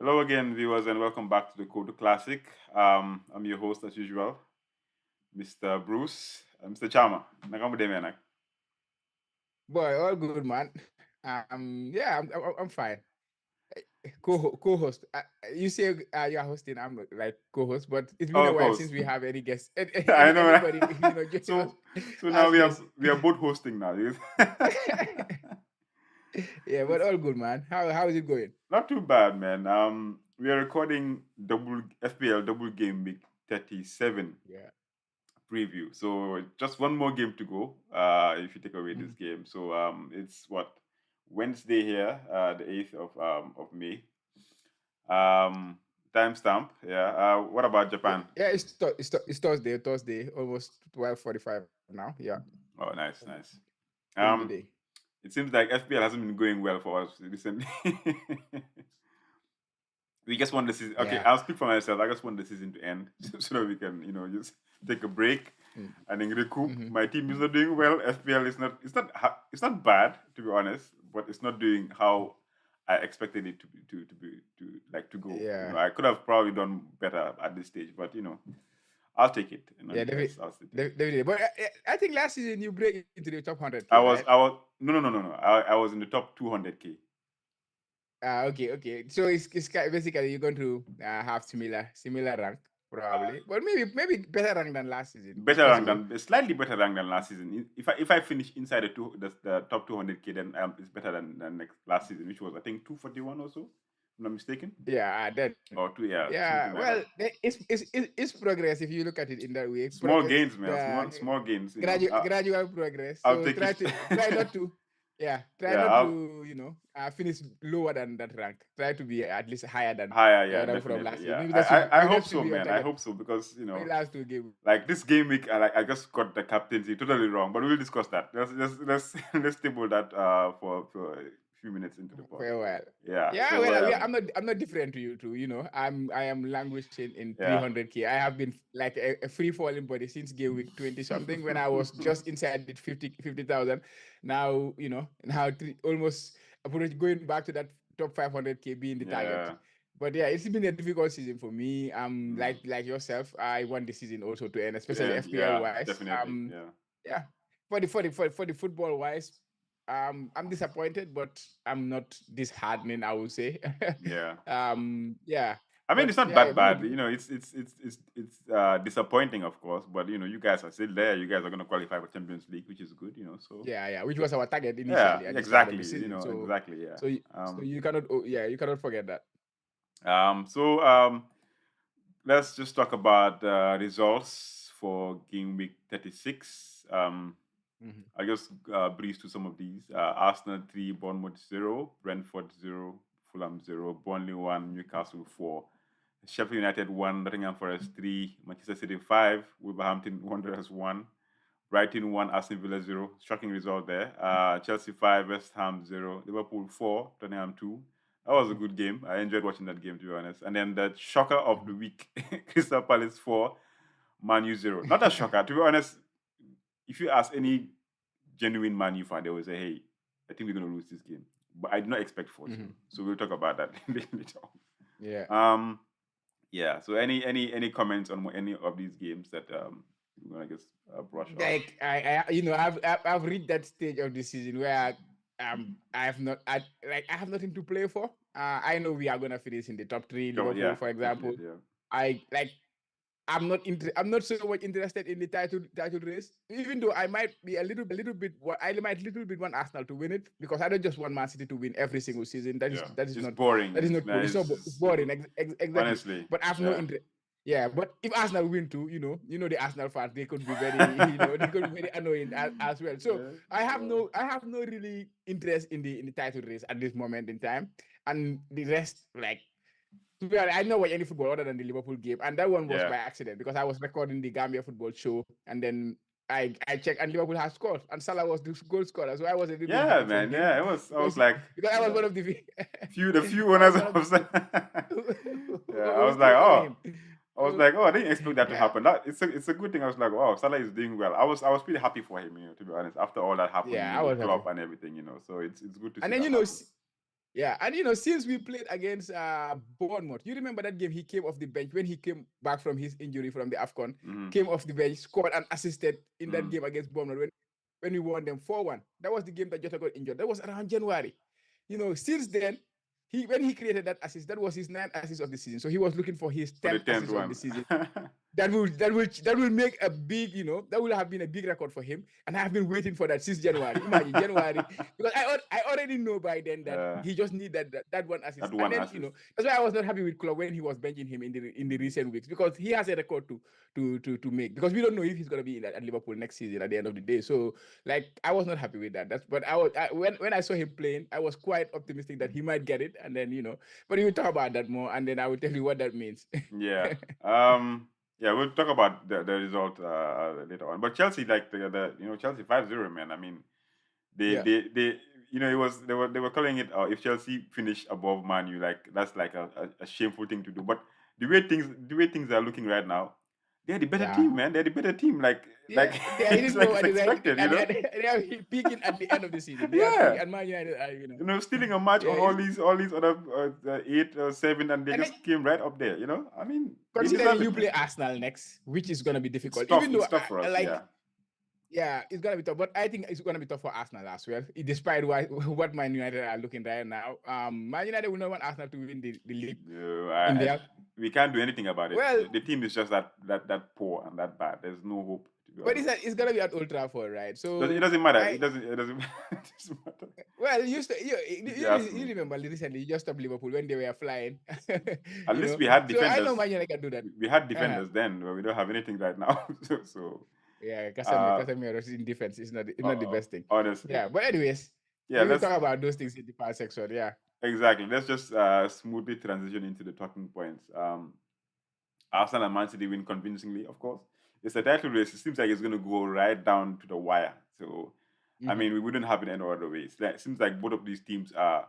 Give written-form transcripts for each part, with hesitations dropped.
Hello again, viewers, and welcome back to the Code Classic. I'm your host, as usual, Mr. Bruce, Mr. Chama. Nakamudemenak. Boy, all good, man. Yeah, I'm fine. Co-host. You say you're hosting. I'm like co-host, but it's been Oh, a of while course. since we have any guests, I know. Right? anybody joining us So now as guests. we are both hosting now. Yeah, but It's all good, man. How is it going? not too bad, man. We are recording double FPL double game week 37 Yeah. preview. So just one more game to go. If you take away this Mhm. game, so it's what Wednesday here, the 8th of May. Um, Timestamp. Yeah. What about Yeah, Japan? yeah. It's Thursday, almost 12:45 now. Yeah, Oh, nice, nice. in the Um, day. it seems like FPL hasn't been going well for us recently. We just want the season. Okay, Yeah. I'll speak for myself. I just want the season to end so that we can, just take a break and then recoup. Mm-hmm. My team is not doing well. FPL is not. It's not bad, to be honest, but it's not doing how I expected it to be to go. Yeah. I could have probably done better at this stage, but I'll take it. Yeah, Nonetheless, I'll still take it. definitely. But I think last season you break into the top 100K, I right? was I was no. I was in the top 200K. Okay. So basically you're going to have similar rank probably, but maybe better rank than last season. It's Better rank possible. than slightly better rank than last season. If I finish inside the top 200K, then it's better than next last season, which was I think 241 or so. If I'm not mistaken, Yeah, then or two, yeah, yeah. something like Well, that. it's progress if you look at it in that way. Small gains, man. Small gains. Gradual progress. I'll So take it. try not to try Yeah, not I'll to finish lower than that rank. Try to be at least higher than higher. your Yeah, rank from definitely. last year. Yeah, Maybe I maybe hope that should so, be your man. I target hope so because for the last two games. like this game week, I just got the captaincy totally wrong, but we'll discuss that. Let's table that for a few minutes into the pod. For a while. Yeah. Yeah, So well, I'm not different to you too. I am languishing in yeah. 300K. I have been like a free falling body since game week 20 something when I was just inside the 50,000. Now almost going back to that top 500K being the target. Yeah. But yeah, it's been a difficult season for me. Mm. Like yourself, I want the season also to end, To especially end. FPL Yeah. wise. Definitely. Yeah. Yeah, for the football wise, I'm disappointed, but I'm not disheartening, I would say. Yeah. Yeah, I mean, but it's not yeah, that we bad. would. It's disappointing, of course. But you guys are still there. You guys are going to qualify for Champions League, which is good. So Yeah, which was our target yeah, initially at the start of the exactly. season. Exactly. Yeah. So Um. you cannot, you cannot forget that. So let's just talk about results for game week 36. Mhm. I just breeze to some of these. Arsenal 3, Bournemouth 0, Brentford 0, Fulham 0, Burnley 1, Newcastle 4, Sheffield United 1, Nottingham Forest 3, Manchester City 5, Wolverhampton Wanderers 1, Brighton 1, Aston Villa 0. Shocking result there. Chelsea 5, West Ham 0, Liverpool 4, Tottenham 2. That was a good game. I enjoyed watching that game, to be honest. And then the shocker of the Mhm. week, Crystal Palace 4, ManU 0. Not a shocker, to be honest. If you ask any genuine Man U fan, they will say, "Hey, I think we're going to lose this game." But I do not expect 4-0. Mhm. So we'll talk about that later Yeah. on. Yeah. So any comments on any of these games that you want to just brush off? Like I've reached that stage of the season where I have not I have nothing to play for. I know we are gonna finish in the top three, Sure. Liverpool, Yeah. for example. Definitely. Yeah. I like I'm not so much interested in the title race, even though I might be a little bit I might little bit want Arsenal to win it because I don't just want Man City to win every single season. Yeah. That is It's not boring. that is It's not cool. man. It's boring. Exactly. Honestly. But I have no Yeah. interest. Yeah, but if Arsenal win too, the Arsenal fans, they could be very, they could be very annoying as well. So Yeah. I have no really interest in the title race at this moment in time, and the rest, like, to be honest, I didn't watch any football other than the Liverpool game, and that one was Yeah. by accident because I was recording the Gambia football show, and then I checked, and Liverpool has scored, and Salah was the goal scorer, so I was a little bit Yeah, happy for man. him Yeah. It was. I was because like, because I was one of the the few I was owners one of of. Yeah. I who was was like, cheering for oh. him. I was So like, oh, I didn't expect that to yeah, happen. It's a good thing. I was like, wow, Salah is doing well. I was pretty happy for him, to be honest. After all that happened, yeah, I with was happy. Klopp and everything. So it's good to see And then that happen. Yeah, and since we played against Bournemouth, you remember that game? He came off the bench when he came back from his injury from the AFCON, came off the bench, scored and assisted in that game against Bournemouth when we won them 4-1. That was the game that Jota got injured. That was around January. Since then, when he created that assist, that was his 9th assist of the season. So he was looking for his For the 10th 10th assist of the one. season. That will make a big, that will have been a big record for him. And I've been waiting for that since January. Imagine January, because I already know by then that he just need that one assist. That one and then assist. that's why I was not happy with Klopp when he was benching him in the recent weeks, because he has a record to make, because we don't know if he's gonna be at Liverpool next season at the end of the day. So like I was not happy with that. But when I saw him playing, I was quite optimistic that he might get it, and then but we will talk about that more, and then I will tell you what that means. Yeah. Yeah, we'll talk about the result later on. But Chelsea, like the Chelsea 5-0, man. I mean, they Yeah. they it was they were calling it if Chelsea finish above ManU, like that's like a shameful thing to do. But the way things are looking right now, they're the better Yeah. team, man. They're the better team. Like Yeah, they are it's hitting like more it's at the right, expected, and they are peaking at the end of the season. They are peaking, Yeah. and Man United are, Stealing a match yeah. on all these other 8 or 7, and they And just came right up there. I mean, they considering deserve you it, play man. Arsenal next, which is gonna be It's difficult, tough. even though It's tough for us. Yeah. yeah, it's gonna be tough. But I think it's gonna be tough for Arsenal as well, despite what Man United are looking right now. Man United will not want Arsenal to win the league in there. We can't do anything about it. Well, The team is just that poor and that bad. There's no hope, to be but honest. it's gonna be at Old Trafford, right? It So doesn't matter. I It doesn't. It doesn't matter. well, If you ask you me. remember recently you just stopped Liverpool when they were flying, At least we had So I know defenders. Man United can do that. We had Uh-huh. defenders then, but we don't have anything right now. So Yeah, uh, Casemiro's in defense is not the best thing. honestly, Yeah, but anyways, yeah. we will Let's talk about those things in the part section. Yeah, exactly. Let's just smoothly transition into the talking points. Arsenal and Man City win convincingly, of course. It's a title race. It seems like it's going to go right down to the wire. So, I mm-hmm. mean, we wouldn't have it any other way. It seems like both of these teams are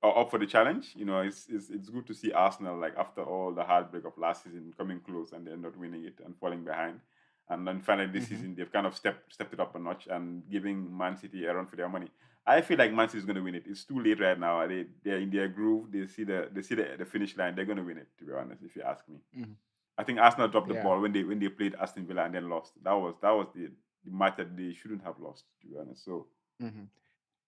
up for the challenge. It's good to see Arsenal, like after all the heartbreak of last season, coming close and then not winning it and falling behind. And then finally this Mm-hmm. season they've kind of stepped it up a notch and giving Man City a run for their money. I feel like Man City is going to win it. It's too late right now. They're in their groove. They see the finish line. They're going to win it. To be honest, if you ask me, Mm-hmm. I think Arsenal dropped the Yeah. ball when they played Aston Villa and then lost. That was the match that they shouldn't have lost. To be honest, so. Mm-hmm.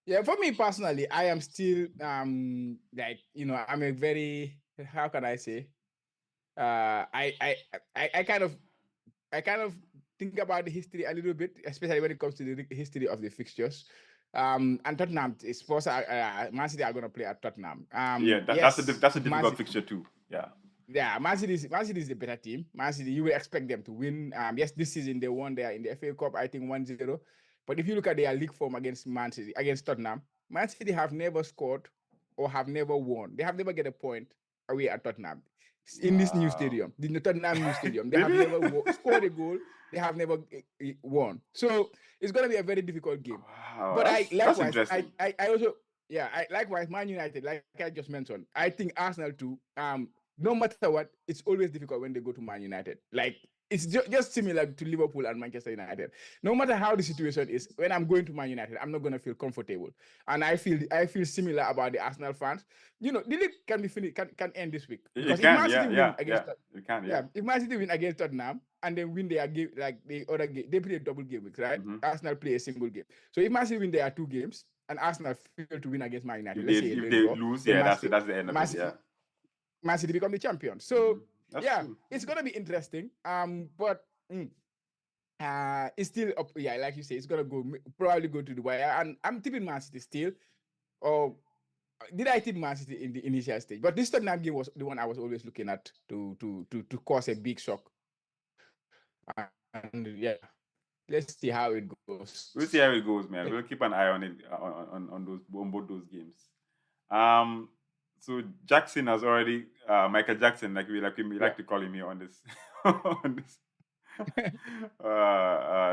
Yeah, for me personally, I am still like I'm a very, how can I say, I kind of think about the history a little bit, especially when it comes to the history of the fixtures. And Tottenham is supposed Man City are going to play at Tottenham. Yeah, Yes, that's a Man difficult City, fixture too. Yeah. yeah, Man City is the better team. Man City, you will expect them to win. Yes, this season they won there in the FA Cup, I think 1-0. But if you look at their league form against Man City, against Tottenham, Man City have never scored or have never won. They have never get a point away at Tottenham in this new Wow. stadium, the Tottenham new stadium. They have Really? never scored a goal. They have never won. So it's going to be a very difficult game. Wow, But that's interesting. I also, yeah, I likewise Man United, like I just mentioned. I think Arsenal too. No matter what, it's always difficult when they go to Man United. Like it's just similar to Liverpool and Manchester United. No matter how the situation is, when I'm going to Man United, I'm not gonna feel comfortable. And I feel similar about the Arsenal fans. The league can be finished, can end this week, It because if can, Man yeah, City win yeah, against yeah. It can, yeah. yeah, if Man City win against Tottenham and then win their game, like the other game, they play a double game weeks, right? Mm-hmm. Arsenal play a single game. So if Man City win their 2 games and Arsenal fail to win against Man United, let's say If they they draw, lose, then yeah, that's the end of Man it. City, Yeah. Man City become the champion. Mm-hmm. So That's yeah, true. it's gonna be interesting. But it's still up. Yeah, like you say, it's gonna probably go to the wire. And I'm tipping Man City still. Or did I tip Man City in the initial stage? But this Tottenham game was the one I was always looking at to cause a big shock. And yeah, let's see how it goes. We'll see how it goes, man. We'll keep an eye on it on both those games. So Jackson has already Michael Jackson, like we like to call him here on this on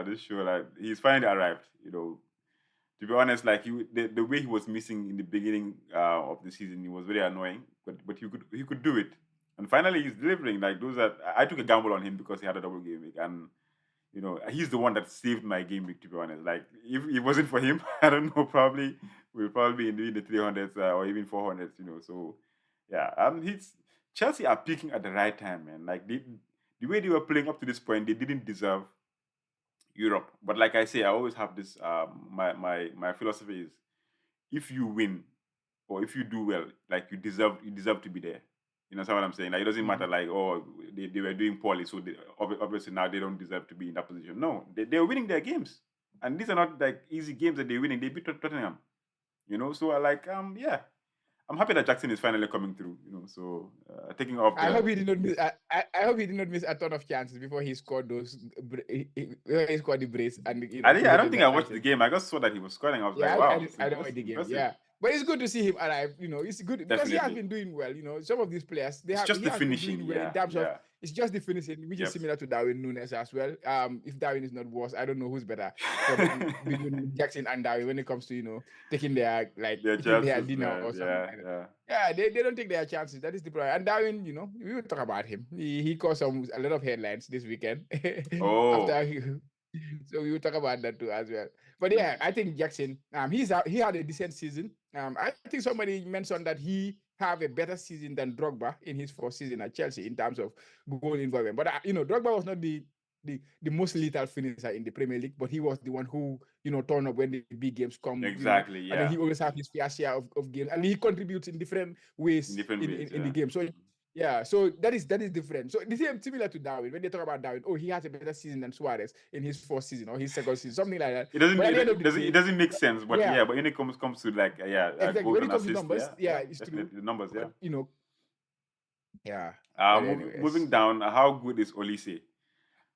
this show. Like he's finally arrived. To be honest, like the way he was missing in the beginning of the season, it was very annoying. But he could do it, and finally he's delivering. Like I took a gamble on him because he had a double game week, and you know, he's the one that saved my game week, to be honest. Like, if it wasn't for him, I don't know, probably we'll probably be in the 300s or even 400s, you know. So, yeah, he's Chelsea are peaking at the right time, man. Like, the way they were playing up to this point, they didn't deserve Europe. But like I say, I always have this. My philosophy is, if you win or if you do well, like you deserve to be there. You know what I'm saying? Like, it doesn't matter, like, oh, they were doing poorly, so obviously now they don't deserve to be in that position. No, they're winning their games, and these are not like easy games that they're winning. They beat Tottenham, you know. So I like, yeah, I'm happy that Jackson is finally coming through, you know. So taking off I the hope he did not miss. I hope he did not miss a ton of chances before he scored those. He scored the brace and I don't created think I that watched the license. game. I just saw that he was scoring. I was like, Yeah, wow, I don't that's know the game. impressive. Yeah, but it's good to see him alive. It's good because he has Definitely. been doing well. Some of these players It's just he the has been finishing. doing well in Yeah, terms of yeah. it's just the finishing, which is Yep. similar to Darwin Nunes as well. If Darwin is not worse, I don't know who's better for between Jackson and Darwin when it comes to taking their Their eating their chances, dinner man. or something Yeah, like that. yeah. Yeah, they don't take their chances. That is the problem. And Darwin, we will talk about him. He caused a lot of headlines this weekend Oh, after so we will talk about that too as well. But yeah, I think Jackson, he had a decent season. I think somebody mentioned that he have a better season than Drogba in his first season at Chelsea in terms of goal involvement. But Drogba was not the most lethal finisher in the Premier League, but he was the one who turn up when the big games come, exactly. and then Yeah, he always have his fair share of games, and he contributes in different in ways different ways. in the Yeah. game. So yeah, so that is different. So the same similar to Darwin. When they talk about Darwin, he has a better season than Suarez in his first season or his second season, something like that. It doesn't. But at the end of It the doesn't. It day, doesn't make sense. But yeah, yeah. But when it comes to like exactly. goals When and it comes to assists, numbers, yeah, yeah, yeah, it's true. definitely the numbers. Yeah. But yeah. But anyways, Moving down. How good is Olise?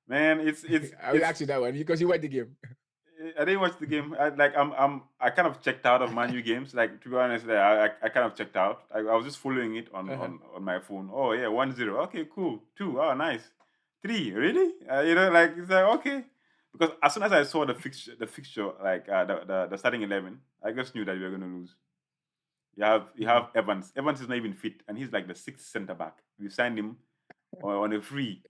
Man, I will it's ask you that one because you watched the game. I didn't watch the game. I kind of checked out of ManU games. Like, to be honest, I kind of checked out. I was just following it Uh-huh. on my phone. Oh yeah, 1-0. Okay, cool. 2. Oh, nice. 3. Really? You know, like, it's like, okay. Because as soon as I saw the fixture, like the starting 11, I just knew that we were gonna lose. You have Evans. Evans is not even fit, and he's like the 6th center back. We signed him on a free.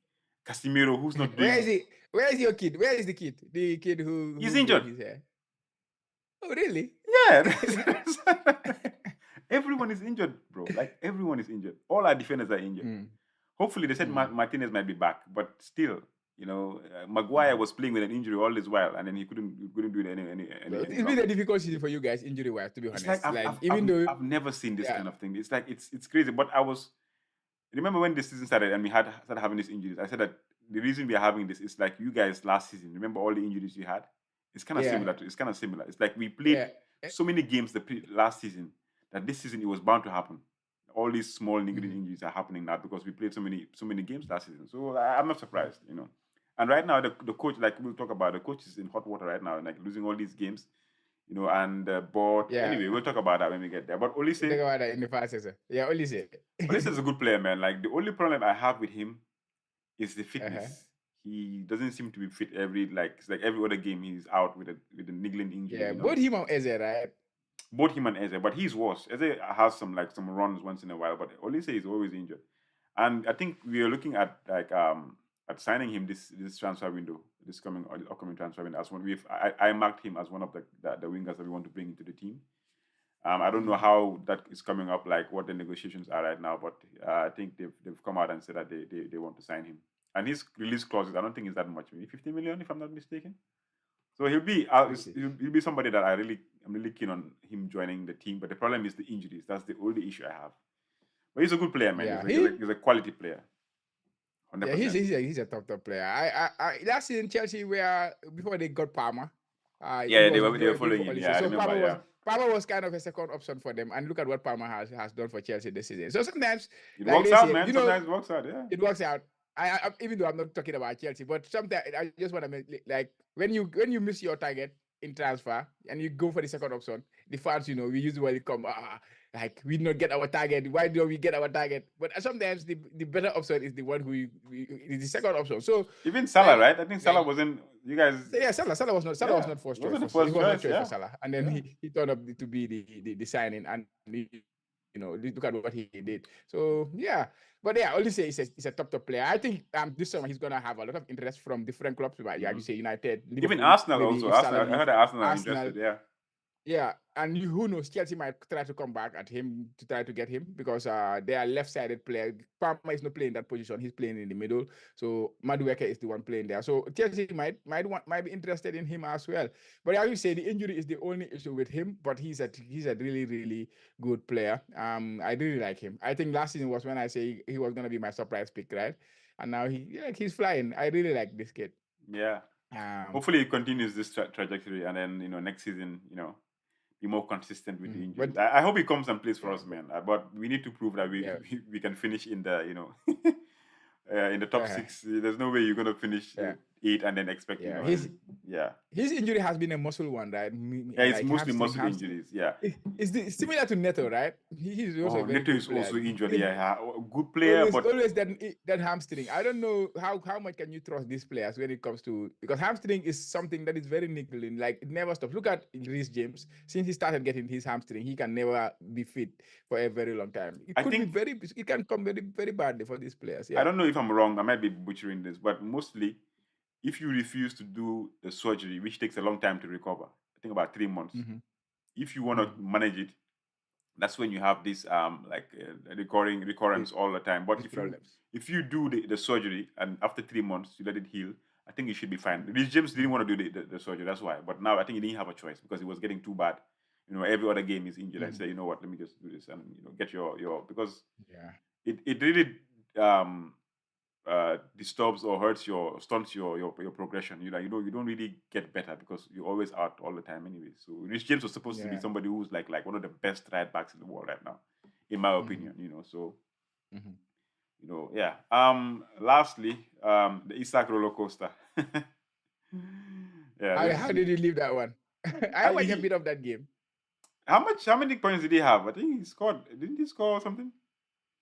Casemiro, who's not Where is doing. he? Where is your kid? Where is the kid? The kid He's who broke injured. his hair. Oh, really? Yeah. Everyone is injured, bro. Like, everyone is injured. All our defenders are injured. Mm, Hopefully, they said mm, Martinez might be back, but still, Maguire mhm. was playing with an injury all this while, and then he couldn't do it So any it's been a longer. difficult season for you guys, injury wise, to be It's like honest. Like even though, I've never seen this yeah, kind of thing. It's like it's crazy. But remember when the season started and we started having these injuries. I said that the reason we are having this is like you guys last season. Remember all the injuries you had? It's kind of yeah, similar. It's kind of similar. It's like we played yeah, so many games last season that this season it was bound to happen. All these small niggling mhm, injuries are happening now because we played so many games last season. So I'm not surprised, you know. And right now the coach, like we'll talk about, the coach is in hot water right now, like losing all these games, you know. And but yeah. anyway, we'll talk about that when we get there. But We talk about that in the past season. Yeah, only say. Olise is a good player, man. Like, the only problem I have with him is the Uh-huh. fitness. He doesn't seem to be fit it's like every other game he's out with a niggling injury, Yeah, you both know. him and Eze, right? Both him and Eze, but he's worse. Eze has some runs once in a while, but Olise is always injured. And I think we are looking at at signing him this transfer window, this coming or the upcoming transfer window as one. I marked him as one of the wingers that we want to bring into the team. I don't know Mhm. how that is coming up, like what the negotiations are right now, but I think they've come out and said that they want to sign him. And his release clauses, I don't think is that much, maybe 50 million, if I'm not mistaken. So Okay. he'll be somebody that I'm really keen on him joining the team. But the problem is the injuries. That's the only issue I have. But he's a good player, man. Yeah, He's a quality player, hundred yeah, he's percent. he's a top player. Last season Chelsea where before they got Palmer, it Yeah, was they they were were going following for him. Olise. Yeah, I So remember. Yeah, Palmer was kind of a second option for them. And look at what Palmer has done for Chelsea this season. So sometimes, it like works they out, say, man. Sometimes it works out. Yeah. it works out. Even though I'm not talking about Chelsea, but sometimes I just want to make like when you miss your target in transfer and you go for the second option, the fans, we usually come like we not get our target. Why don't we get our target? But sometimes the better option is the one is the second option. So Even Salah, like right? I think Salah wasn't. You guys, so yeah, Salah was yeah, not first it choice wasn't the for it first was not choice. choice for Yeah, Salah, and then yeah. he turned up to be the signing, and look at what he did. So yeah, but yeah, only say he's a top player. I think this summer he's gonna have a lot of interest from different clubs. But yeah, you say United, Even Liverpool, Arsenal maybe also. if Salah Arsenal, I leave, heard that Arsenal are Arsenal. interested. Yeah. Yeah, and who knows? Chelsea might try to come back at him to try to get him because they are left-sided player. Palmer is not playing that position; he's playing in the middle. So Madueke is the one playing there. So Chelsea might be interested in him as well. But as you say, the injury is the only issue with him. But he's a really good player. I really like him. I think last season was when I say he was gonna be my surprise pick, right? And now he's flying. I really like this kid. Yeah. Hopefully he continues this trajectory, and then next season, be more consistent with the injuries. But I hope he comes and plays for us, man. But we need to prove that yeah. we can finish in the in the top 6. There's no way you're gonna finish 8 and then expect His injury has been a muscle one, right? Yeah, it's like mostly muscle injuries. Yeah, it's similar to Neto, right? He's also a very Neto good is player. also injured. Yeah, good player, but always that hamstring. I don't know how much can you trust these players when it comes to, because hamstring is something that is very niggling. Like it never stops. Look at Reece James. Since he started getting his hamstring, he can never be fit for a very long time. It can come very badly for these players. Yeah. I don't know if I'm wrong. I might be butchering this, but mostly, if you refuse to do the surgery, which takes a long time to recover, I think about 3 months. If you want to manage it, that's when you have this recurrence all the time. But if you do the surgery and after 3 months you let it heal, I think you should be fine. Reece James didn't want to do the surgery, that's why. But now I think he didn't have a choice because it was getting too bad. Every other game is injured. And say, you know what, let me just do this and get your because it really disturbs or stunts your progression. You don't really get better because you're always out all the time anyway. So Reece James was supposed to be somebody who's like one of the best right backs in the world right now, in my opinion. So yeah. Lastly, the Isak roller coaster. Yeah. How did you leave that one? I watched a bit of that game. How many points did he have? I think he scored. Didn't he score something?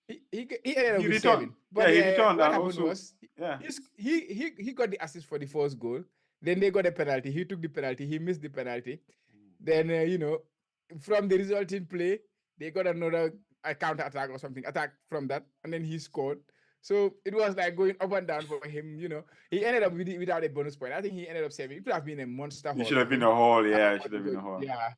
He ended up with returned. 7. But he returned. what happened also, was he got the assist for the first goal. Then they got a penalty. He took the penalty. He missed the penalty. Then from the resulting play, they got another counter attack or something attack from that, and then he scored. So it was like going up and down for him. He ended up without a bonus point. I think he ended up 7. It could have been a monster. It should have been a haul. Yeah, it should have been a haul. Yeah.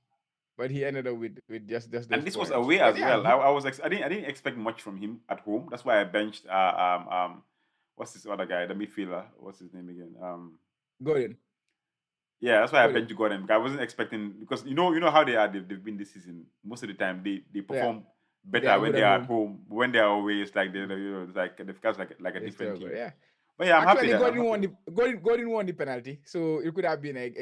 But he ended up with just those and this points. was away as well. I didn't expect much from him at home. That's why I benched what's this other guy, the midfielder? What's his name again? Gordon. Yeah, that's why I benched Gordon. Because I wasn't expecting, because you know how they are. They've been this season. Most of the time they perform better when they are at home. When they are away, it's like it's like they've got like a different team. Yeah. But yeah, I'm Actually, happy. Gordon won the penalty, so it could have been like,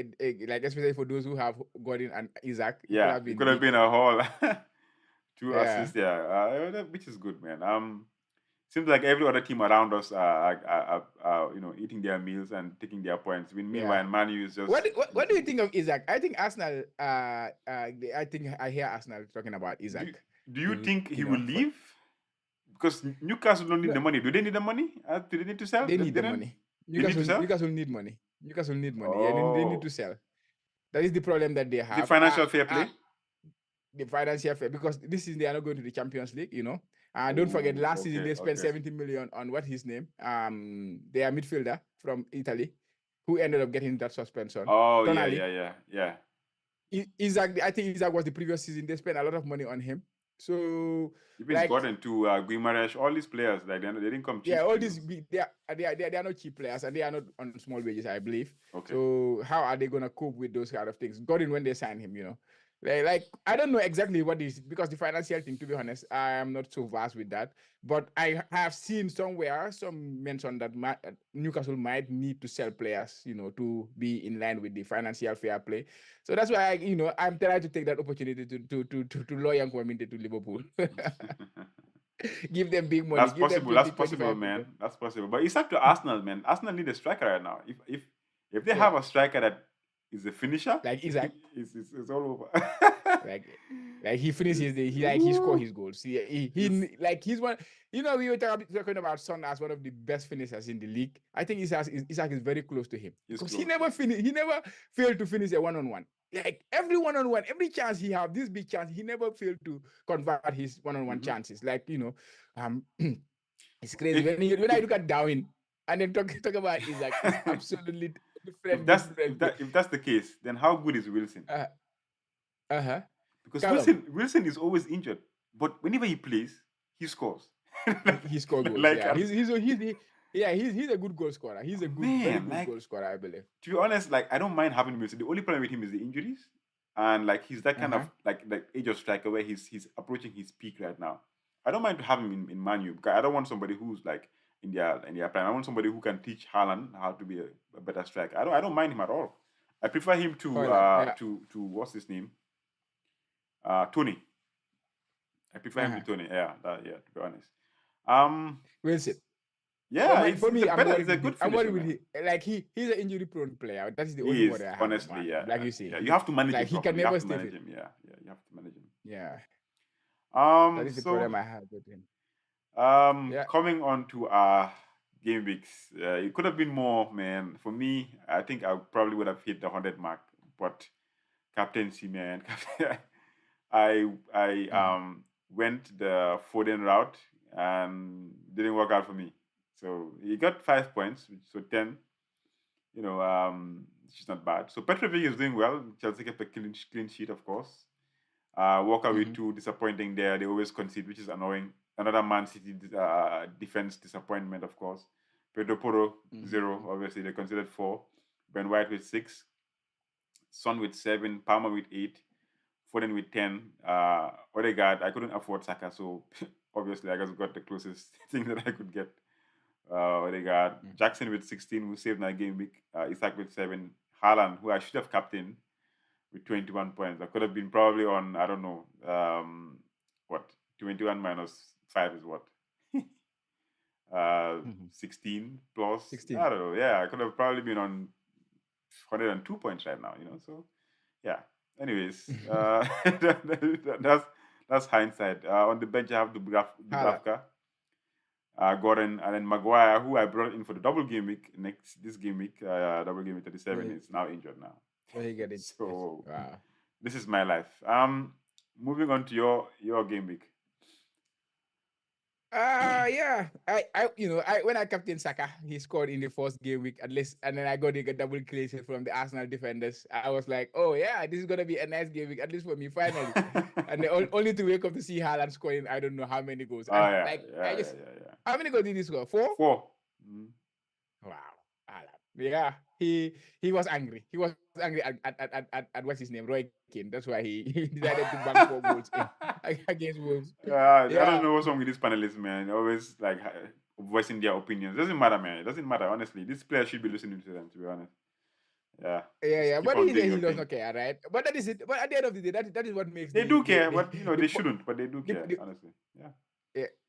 especially for those who have Gordon and Isaac. It could have been a haul. 2 assists, which is good, man. Seems like every other team around us are eating their meals and taking their points. Meanwhile, ManU is just. What do you think of Isaac? I think Arsenal. I think I hear Arsenal talking about Isaac. Do you think he will leave? Because Newcastle don't need the money. Do they need the money? Do they need to sell? They need the money. Newcastle need money. Yeah, they need to sell. That is the problem that they have. The financial fair play. The financial fair, because this season they are not going to the Champions League. Don't forget last season they spent 70 million on what his name. Their midfielder from Italy, who ended up getting that suspension. Oh yeah. Isaac, I think Isaac was the previous season. They spent a lot of money on him. So even Gordon to Guimaraes, all these players, like they didn't come cheap. Yeah, all these they are not cheap players, and they are not on small wages, I believe. Okay. So how are they gonna cope with those kind of things? Gordon, when they sign him, like I don't know exactly what is, because the financial thing, to be honest, I am not so vast with that. But I have seen somewhere some mention that Newcastle might need to sell players, to be in line with the financial fair play. So that's why I'm trying to take that opportunity to lure young women to Liverpool. Give them big money. That's possible. That's possible, man. That's possible. But it's up to Arsenal, man. Arsenal need a striker right now. If they have a striker that is a finisher, like Isaac, it's all over. like he finishes he scores his goals. He's one. We were talking about Son as one of the best finishers in the league. I think Isaac is very close to him, because he never failed to finish a 1-on-1. like every one-on-one, every chance he have, this big chance, he never failed to convert his one-on-one chances. Like, it's crazy. If When I look at Darwin and then talk about Isaac, it's absolutely if that's the case, then how good is Wilson? Uh-huh. Because Callum, Wilson is always injured, but whenever he plays, he scores. he scored goals. Like, Yeah, he's a good goal scorer. He's a very man, good like, goal scorer, I believe. to be honest, like, I don't mind having Wilson. The only problem with him is the injuries, and like he's that kind of like age of striker where he's approaching his peak right now. I don't mind to have him in ManU because I don't want somebody who's like in their prime. I want somebody who can teach Haaland how to be a better striker. I don't mind him at all. I prefer him to what's his name? Tony. I prefer him to Tony. Yeah, to be honest. Wilson. Yeah, for me, I'm a good I'm worried finisher, with man. him. Like he's an injury prone player. That is the He only is, worry I have. honestly, Man. yeah. Like you say, Yeah, you have to manage like him he can properly. You never have to stay manage fit. him. Yeah, you have to manage him. Yeah. That is the So problem I have with him. coming on to our game weeks, it could have been more, man. For me, I think I probably would have hit the 100 mark, but captaincy, man. I went the Foden route and didn't work out for me. So he got 5 points, so 10. She's not bad. So Petrovic is doing well. Chelsea kept a clean sheet, of course. Walker with 2, disappointing there. They always concede, which is annoying. Another Man City defense disappointment, of course. Pedro Porro, 0. Obviously, they conceded 4. Ben White with 6. Son with 7. Palmer with 8. Foden with 10. Odegaard, I couldn't afford Saka, so obviously I just got the closest thing that I could get. Odegaard. Jackson with 16, who saved my game week. Isaac with 7. Haaland, who I should have captained, with 21 points. I could have been probably on, I don't know, what? 21 minus 5 is what? 16 plus? 16. I don't know. Yeah, I could have probably been on 102 points right now, So, yeah. Anyways, that's hindsight. On the bench, I have Dubravka, Gordon, and then Maguire, who I brought in for the double game week. This game week, double game week 37 is now injured now. Where you get it? So wow. This is my life. Moving on to your game week. Yeah. I when I captain Saka, he scored in the first game week at least, and then I got a double creation from the Arsenal defenders. I was like, oh yeah, this is gonna be a nice game week, at least for me, finally. And only to wake up to see Haaland scoring, I don't know how many goals. How many goals did he score? 4? 4. Wow. Haaland. Yeah, he was angry. He was angry at what's his name, Roy Keane. That's why he decided to bank 4 goals against Wolves. I don't know what's wrong with these panelists, man. Always like voicing their opinions. Doesn't matter, man. It doesn't matter. Honestly, this player should be listening to them. To be honest. Yeah. But he does not care, right? But that is it. But at the end of the day, that is what makes they do care. But they shouldn't. But they do care. Honestly, yeah.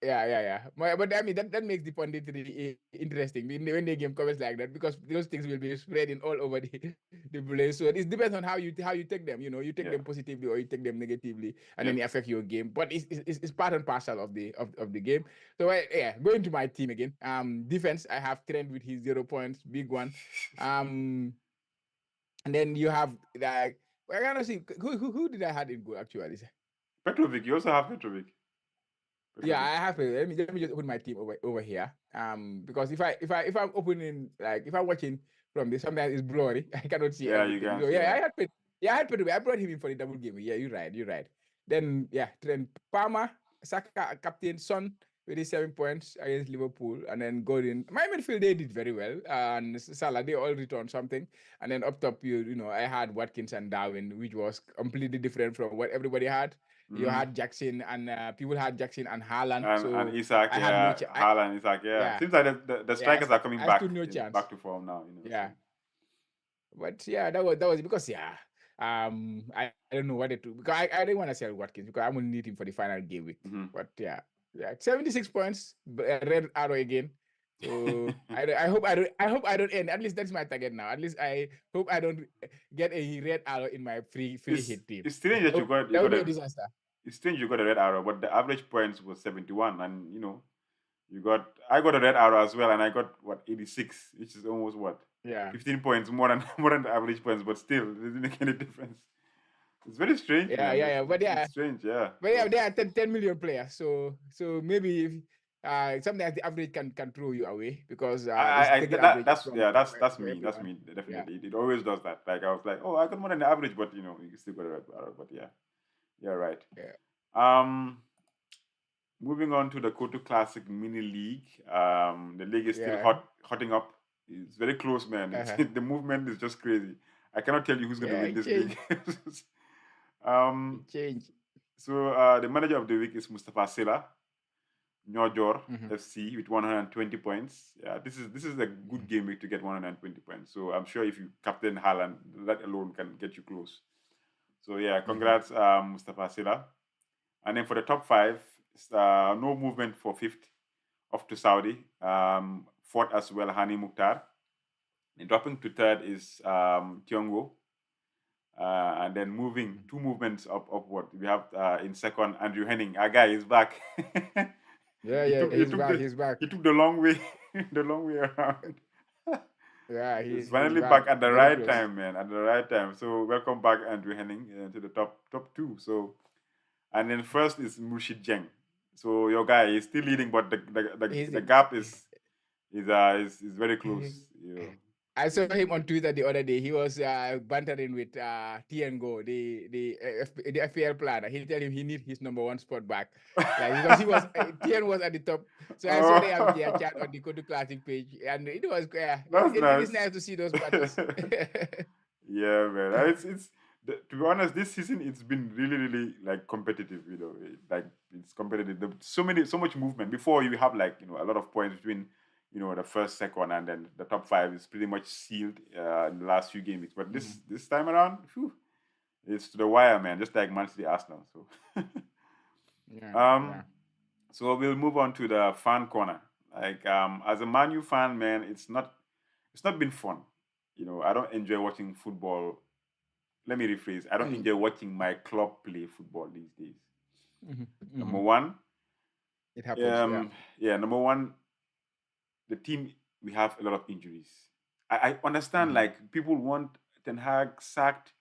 Yeah. But I mean that makes the punditry interesting when they give comments like that, because those things will be spreading all over the place. So it depends on how you take them. You take them positively or you take them negatively, and then it affect your game. But it's part and parcel of the game. So going to my team again. Defense, I have Trent with his 0 points, big one. And then you have like I gotta see who did I have in goal actually. Petrovic. You also have Petrovic. Yeah, I have it. Let me just open my team over here. Because if I'm opening, like if I'm watching from this, sometimes it's blurry. I cannot see everything. You can. So I had Pedro. I brought him in for the double game. Yeah, you're right. Then Trent, Palmer, Saka, captain, Son with his 7 points against Liverpool, and then Gordon. My midfield, they did very well, and Salah, they all returned something. And then up top, I had Watkins and Darwin, which was completely different from what everybody had. You had Jackson, and people had Jackson and Haaland. And Isaac, Haaland, Isaac, Seems like the strikers are coming back to form now. Yeah. So. But that was because I don't know what to do, because I didn't want to sell Watkins because I'm gonna need him for the final game week. But 76 points, red arrow again. So I hope I don't end. At least that's my target now. At least I hope I don't get a red arrow in my free hit team. It's strange that you got a disaster. It's strange you got a red arrow, but the average points was 71, and I got a red arrow as well, and I got what 86, which is almost what Yeah. 15 points more than more than the average points, but still it doesn't make any difference. It's very strange, Yeah, man. But It's strange, yeah. But yeah, So there are 10 million players. So maybe if, sometimes the average can throw you away because it's taking averages that's from me. That's everyone. me. Yeah. Definitely, it always does that. Like I was like, oh, I got more than the average, but you still got a red arrow. But yeah, yeah, right. Yeah. Um, moving on to the Koto Classic Mini League. The league is still Yeah. hotting up. It's very close, man. Uh-huh. The movement is just crazy. I cannot tell you who's going to Yeah, win it this league. changed. um, It changed. so the manager of the week is Mustafa Sela, Nyojor Mm-hmm. FC with 120 points. Yeah, this is a good game week to get 120 points. So I'm sure if you captain Haaland, that alone can get you close. So yeah, Mm-hmm. congrats, Mustafa Sela. And then for the top five, no movement for fifth, off to Saudi. Fourth as well, Hani Mukhtar. And dropping to third is Tiongo. And then moving two movements upward. We have in second Andrew Henning. Our guy is back. Yeah, he yeah, took he he's took back. the He's back. he took the long way, the long way around. Yeah, He's he's finally back. back at the Very right close. time, man. At the right time. So welcome back, Andrew Henning, to the top two. So and then first is Murshid Jeng. So your guy is still leading, but He's the gap is very close. I saw him on Twitter the other day. He was bantering with Tiengo, the FPL planner. He tell him he need his number one spot back, like because he was Tien was at the top. So I saw they have their Oh, chat on the Kodu Classic page, and it was that's it is nice. nice to see those battles. Yeah, man. To be honest, this season it's been really, really like competitive. Like it's competitive. So much movement. Before you have like a lot of points between the first, second, and then the top five is pretty much sealed in the last few game weeks. But Mhm. this time around, it's to the wire, man. Just like Man City, Arsenal. So, Yeah, um, yeah. so we'll move on to the fan corner. Like as a Man U fan, man, it's not been fun. I don't enjoy watching football. Let me rephrase. I don't Mm. enjoy watching my club play football these days. Mhm, Number mhm. one, It happens. Yeah. number one, the team, we have a lot of injuries. I understand Mhm, like people want Ten Hag sacked,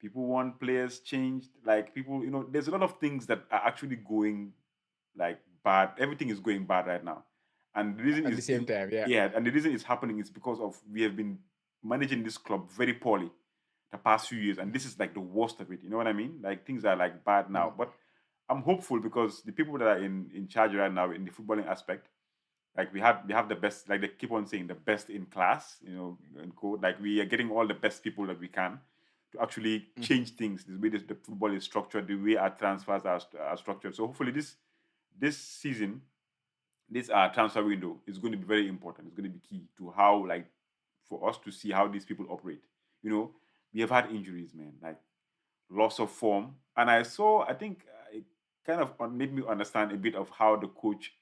people want players changed, like people, there's a lot of things that are actually going like bad. Everything is going bad right now. And the reason At the is same time, yeah. yeah, and the reason it's happening is because of we have been managing this club very poorly the past few years, and this is like the worst of it. You know what I mean? Like things are like bad now. Mhm, But I'm hopeful because the people that are in charge right now in the footballing aspect, like we have the best, like they keep on saying the best in class, in code. Like we are getting all the best people that we can to actually mhm, change things, the way the football is structured, the way our transfers are structured. So hopefully this season, this transfer window is going to be very important. It's going to be key to how, like, for us to see how these people operate. You know, we have had injuries, man, like loss of form, and I think it kind of made me understand a bit of how the coach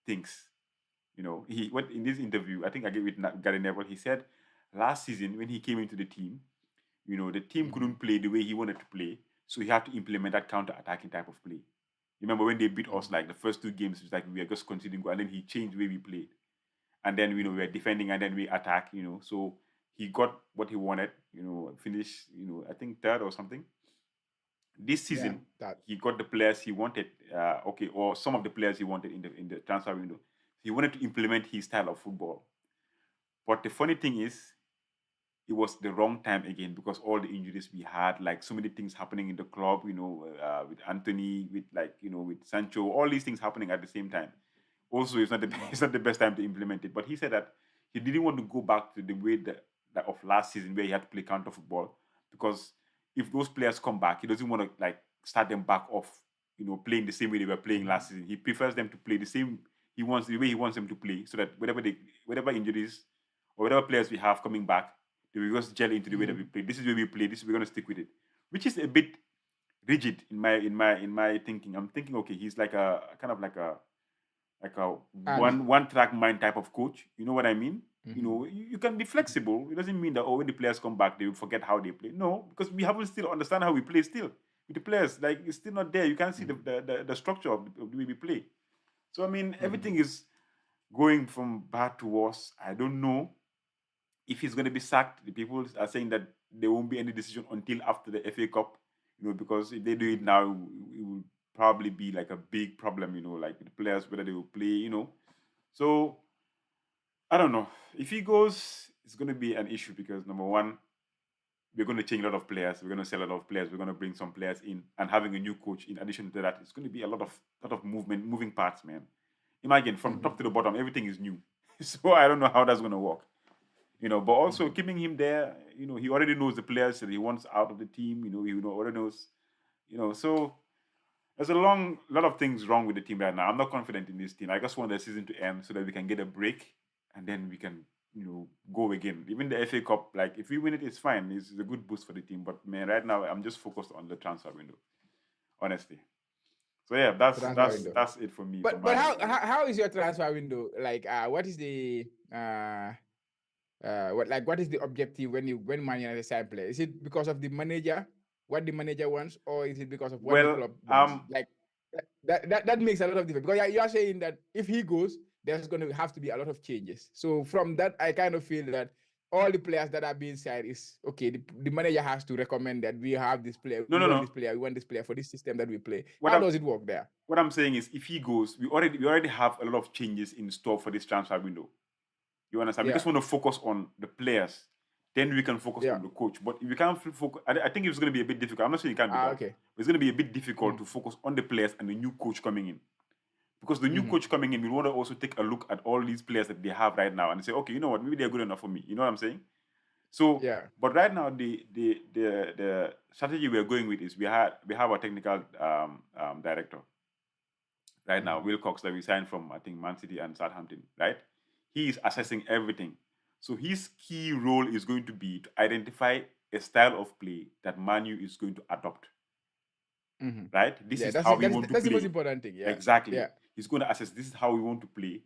thinks. He went in this interview. I think I gave it Gary Neville. He said last season when he came into the team, the team mhm, couldn't play the way he wanted to play, so he had to implement that counter-attacking type of play. Remember when they beat us mhm, like the first two games, it was like we were just continuing, and then he changed the way we played, and then we were defending, and then we attack. So he got what he wanted. Finish. I think third or something. This yeah. season, That. he got the players he wanted. Okay, or some of the players he wanted in the transfer window. He wanted to implement his style of football. But the funny thing is, it was the wrong time again because all the injuries we had, like so many things happening in the club, with Anthony, with with Sancho, all these things happening at the same time. Also, it's not the Mhm, it's not the best time to implement it. But he said that he didn't want to go back to the way that of last season where he had to play counter football because if those players come back, he doesn't want to like start them back off, playing the same way they were playing mhm, last season. He prefers them to play the same. He wants the way he wants them to play, so that whatever injuries or whatever players we have coming back, they will just gel into the way that mhm. we play. This is where we play. This we're gonna stick with it, which is a bit rigid in my thinking. I'm thinking, okay, he's like a kind of like a And one track mind type of coach. You know what I mean? mhm, You can be flexible. It doesn't mean that when the players come back, they will forget how they play. No, because we haven't still understand how we play still. with the players. Like it's still not there. You can't see the structure of the way we play. So I mean, everything is going from bad to worse. I don't know if he's going to be sacked. The people are saying that there won't be any decision until after the FA Cup, because if they do it now, it will probably be like a big problem, like the players, whether they will play. So I don't know. If he goes, it's going to be an issue because number one, we're going to change a lot of players. We're going to sell a lot of players. We're going to bring some players in, and having a new coach in addition to that, it's going to be a lot of moving parts, man. Imagine from top to the bottom, everything is new. So I don't know how that's going to work. But also keeping him there, he already knows the players that he wants out of the team. He already knows, so there's a lot of things wrong with the team right now. I'm not confident in this team. I just want the season to end so that we can get a break and then we can, go again. Even the FA Cup, like if we win it, it's fine. It's a good boost for the team. But man, right now I'm just focused on the transfer window, honestly. So yeah, that's it for me. But how is your transfer window? Like, what is the what is the objective when Man United sign player? Is it because of the manager, what the manager wants, or is it because of what the club wants? Like that makes a lot of difference, because you are saying that if he goes, there's going to have to be a lot of changes. So from that, I kind of feel that all the players that are being signed is okay. The manager has to recommend that we have this player. This player. We want this player for this system that we play. How does it work there? What I'm saying is, if he goes, we already have a lot of changes in store for this transfer window. You understand? We just want to focus on the players. Then we can focus on the coach. But if you can't focus, I think it's going to be a bit difficult. I'm not saying it can't be done. Okay. But it's going to be a bit difficult to focus on the players and the new coach coming in. Because the new coach coming in, we want to also take a look at all these players that they have right now and say, okay, you know what, maybe they're good enough for me. You know what I'm saying? So, but right now the strategy we're going with is we have a technical director right now, Will Cox, that we signed from I think Man City and Southampton, right? He is assessing everything. So his key role is going to be to identify a style of play that ManU is going to adopt. Right? This is how we want to play. That's the most important thing. Yeah. Exactly. Yeah. He's going to assess this is how we want to play.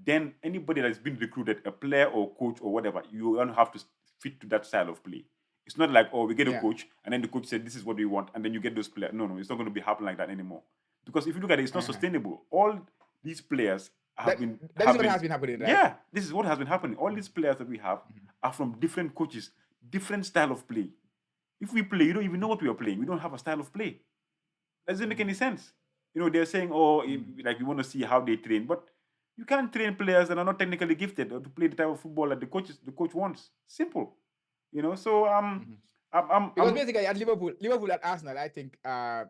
Then anybody that's been recruited, a player or coach or whatever, you're going to have to fit to that style of play. It's not like, we get a coach and then the coach said this is what we want and then you get those players. No, it's not going to be happening like that anymore. Because if you look at it, it's not sustainable. All these players that's what has been happening, right? Yeah, this is what has been happening. All these players that we have are from different coaches, different style of play. If we play, you don't even know what we are playing. We don't have a style of play. That doesn't make any sense. They're saying, like we want to see how they train, but you can't train players that are not technically gifted or to play the type of football that the coach wants. Simple. So because basically at Liverpool at Arsenal, I think that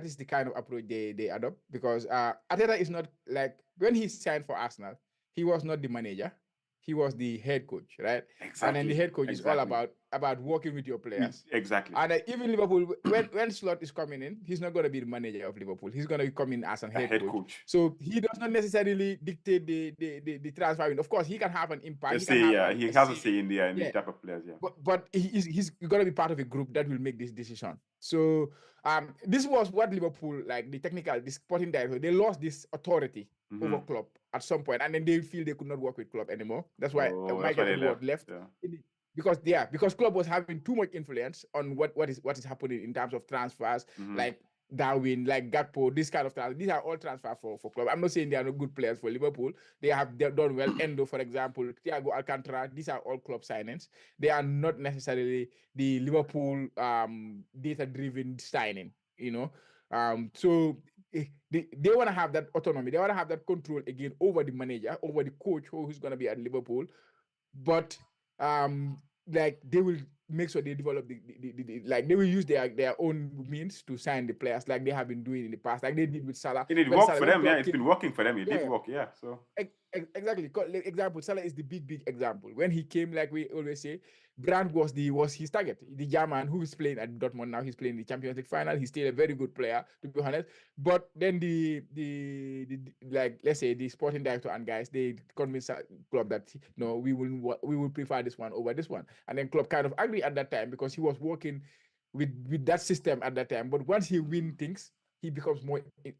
is the kind of approach they adopt, because Arteta is not, like, when he signed for Arsenal, he was not the manager. He was the head coach, right? Exactly. And then the head coach is all about working with your players. Exactly. And even Liverpool, when Slot is coming in, he's not going to be the manager of Liverpool. He's going to come in as a head coach. So he does not necessarily dictate the transfer window. Of course, he can have an impact. He has a say in the type of players. Yeah. But he's going to be part of a group that will make this decision. So this was what Liverpool, like the sporting director, they lost this authority over Klopp at some point, and then they feel they could not work with Klopp anymore. That's why Michael Edwards left. Yeah. Because Klopp was having too much influence on what is happening in terms of transfers, like Darwin, like Gakpo, this kind of transfer. These are all transfers for Klopp. I'm not saying they are not good players for Liverpool. They've done well. Endo, for example, Thiago Alcantara, these are all Klopp signings. They are not necessarily the Liverpool data-driven signing, so they want to have that autonomy. They want to have that control again over the manager, over the coach who's going to be at Liverpool. But like they will make sure they develop like they will use their own means to sign the players, like they have been doing in the past, like they did with Salah. It worked for them, it's been working for them. It did work, so exactly. Example, Salah is the big example. When he came, like we always say, Brand was his target. The German who is playing at Dortmund now, he's playing the Champions League final. He's still a very good player, to be honest. But then the like, let's say the sporting director and guys, they convinced Klopp that we will prefer this one over this one. And then Klopp kind of agreed at that time because he was working with that system at that time. But once he wins things, he becomes more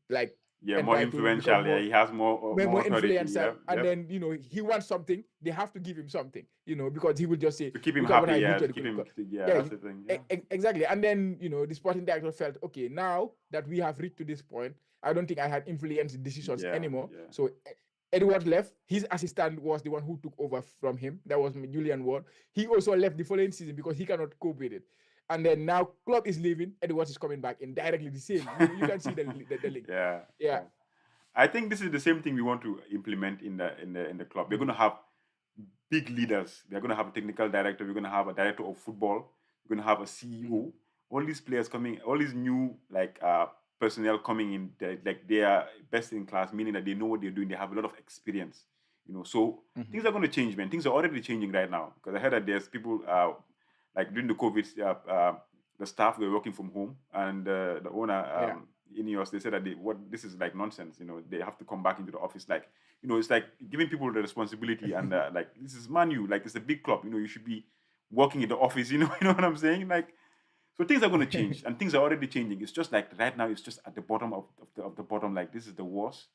like Yeah, more entitled, become influential. Yeah, he has more more authority. influential, Yep, and yep. then he wants something, they have to give him something, because he will just say, To keep him look at what happy, I do yeah. to To the keep club. him, yeah. Yeah, That's the thing. Yeah. exactly. And then the sporting director felt, okay, now that we have reached to this point, I don't think I had influence in decisions Yeah, anymore. yeah. So Edward left. His assistant was the one who took over from him. That was Julian Ward. He also left the following season because he cannot cope with it. And then now Klopp is leaving, Edwards is coming back, indirectly the same. You can see the link. Yeah, Yeah. yeah. I think this is the same thing we want to implement in the club. We're going to have big leaders. We're going to have a technical director. We're going to have a director of football. We're going to have a CEO. All these players coming, all these new personnel coming in, they are best in class, meaning that they know what they're doing. They have a lot of experience. So things are going to change, man. Things are already changing right now. Because I heard that there's people like during the COVID, the staff were working from home, and the owner Ineos, they said that this is like nonsense. They have to come back into the office. Like, it's like giving people the responsibility, and like, this is ManU, like, it's a big club. You should be working in the office. You know what I'm saying? Like, so things are going to change, and things are already changing. It's just like right now, it's just at the bottom of the bottom. Like, this is the worst.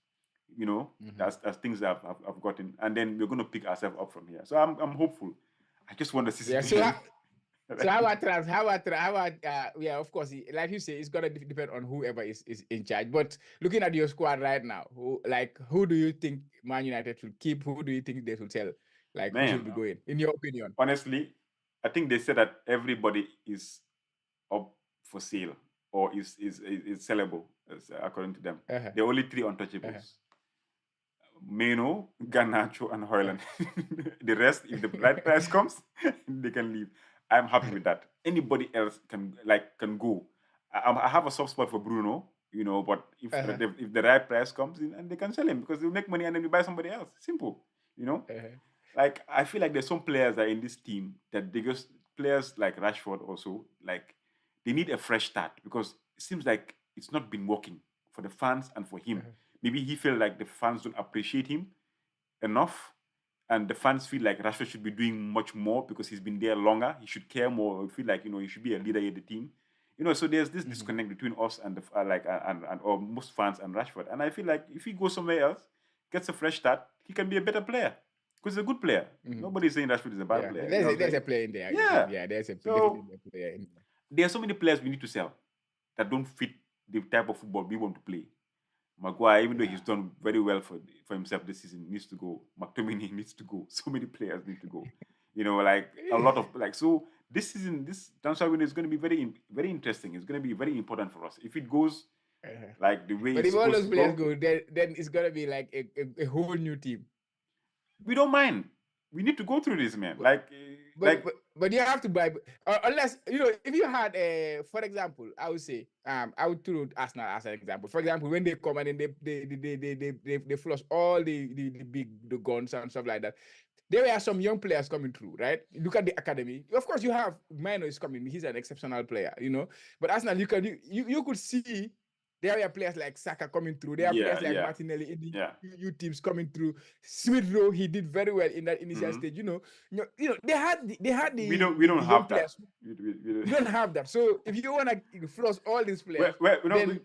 As things I've gotten, and then we're going to pick ourselves up from here. So I'm hopeful. I just want to see situation. So how about yeah, of course, like you say, it's gonna depend on whoever is in charge. But looking at your squad right now, who do you think Man United should keep? Who do you think they should sell? Like, who should be going, in your opinion? Honestly, I think they said that everybody is up for sale or is sellable, according to them. There are only 3 untouchables. ManU, Garnacho, and Hoyland. The rest, if the right price comes, they can leave. I'm happy with that. Anybody else can go. I have a soft spot for Bruno, but if the right price comes in, and they can sell him because they'll make money and then you buy somebody else. Simple, Like, I feel like there's some players that are in this team that players like Rashford also, like, they need a fresh start because it seems like it's not been working for the fans and for him. Maybe he felt like the fans don't appreciate him enough, and the fans feel like Rashford should be doing much more because he's been there longer. He should care more. Feel like he should be a leader in the team. So there's this disconnect between us and the or most fans and Rashford. And I feel like if he goes somewhere else, gets a fresh start, he can be a better player because he's a good player. Nobody's saying Rashford is a bad player. There's a player in there. Yeah, there's a so player in there. There are so many players we need to sell that don't fit the type of football we want to play. Maguire, even though he's done very well for himself this season, needs to go. McTominay needs to go. So many players need to go. Like a lot of so this season, this transfer window is going to be very, very interesting. It's going to be very important for us. If it goes like the way, but if all those players go, then it's going to be like a whole new team. We don't mind. We need to go through this, man. But you have to buy, unless if you had for example, I would say I would throw Arsenal as an example. For example, when they come and then they flush all the big guns and stuff like that. There were some young players coming through, right? Look at the academy. Of course, you have ManU is coming. He's an exceptional player, But Arsenal, you could see there are players like Saka coming through. There are players like Martinelli in the EU teams coming through. Smith Rowe, he did very well in that initial stage. They had the we don't have players. We don't have that. So if you want to flush all these players, then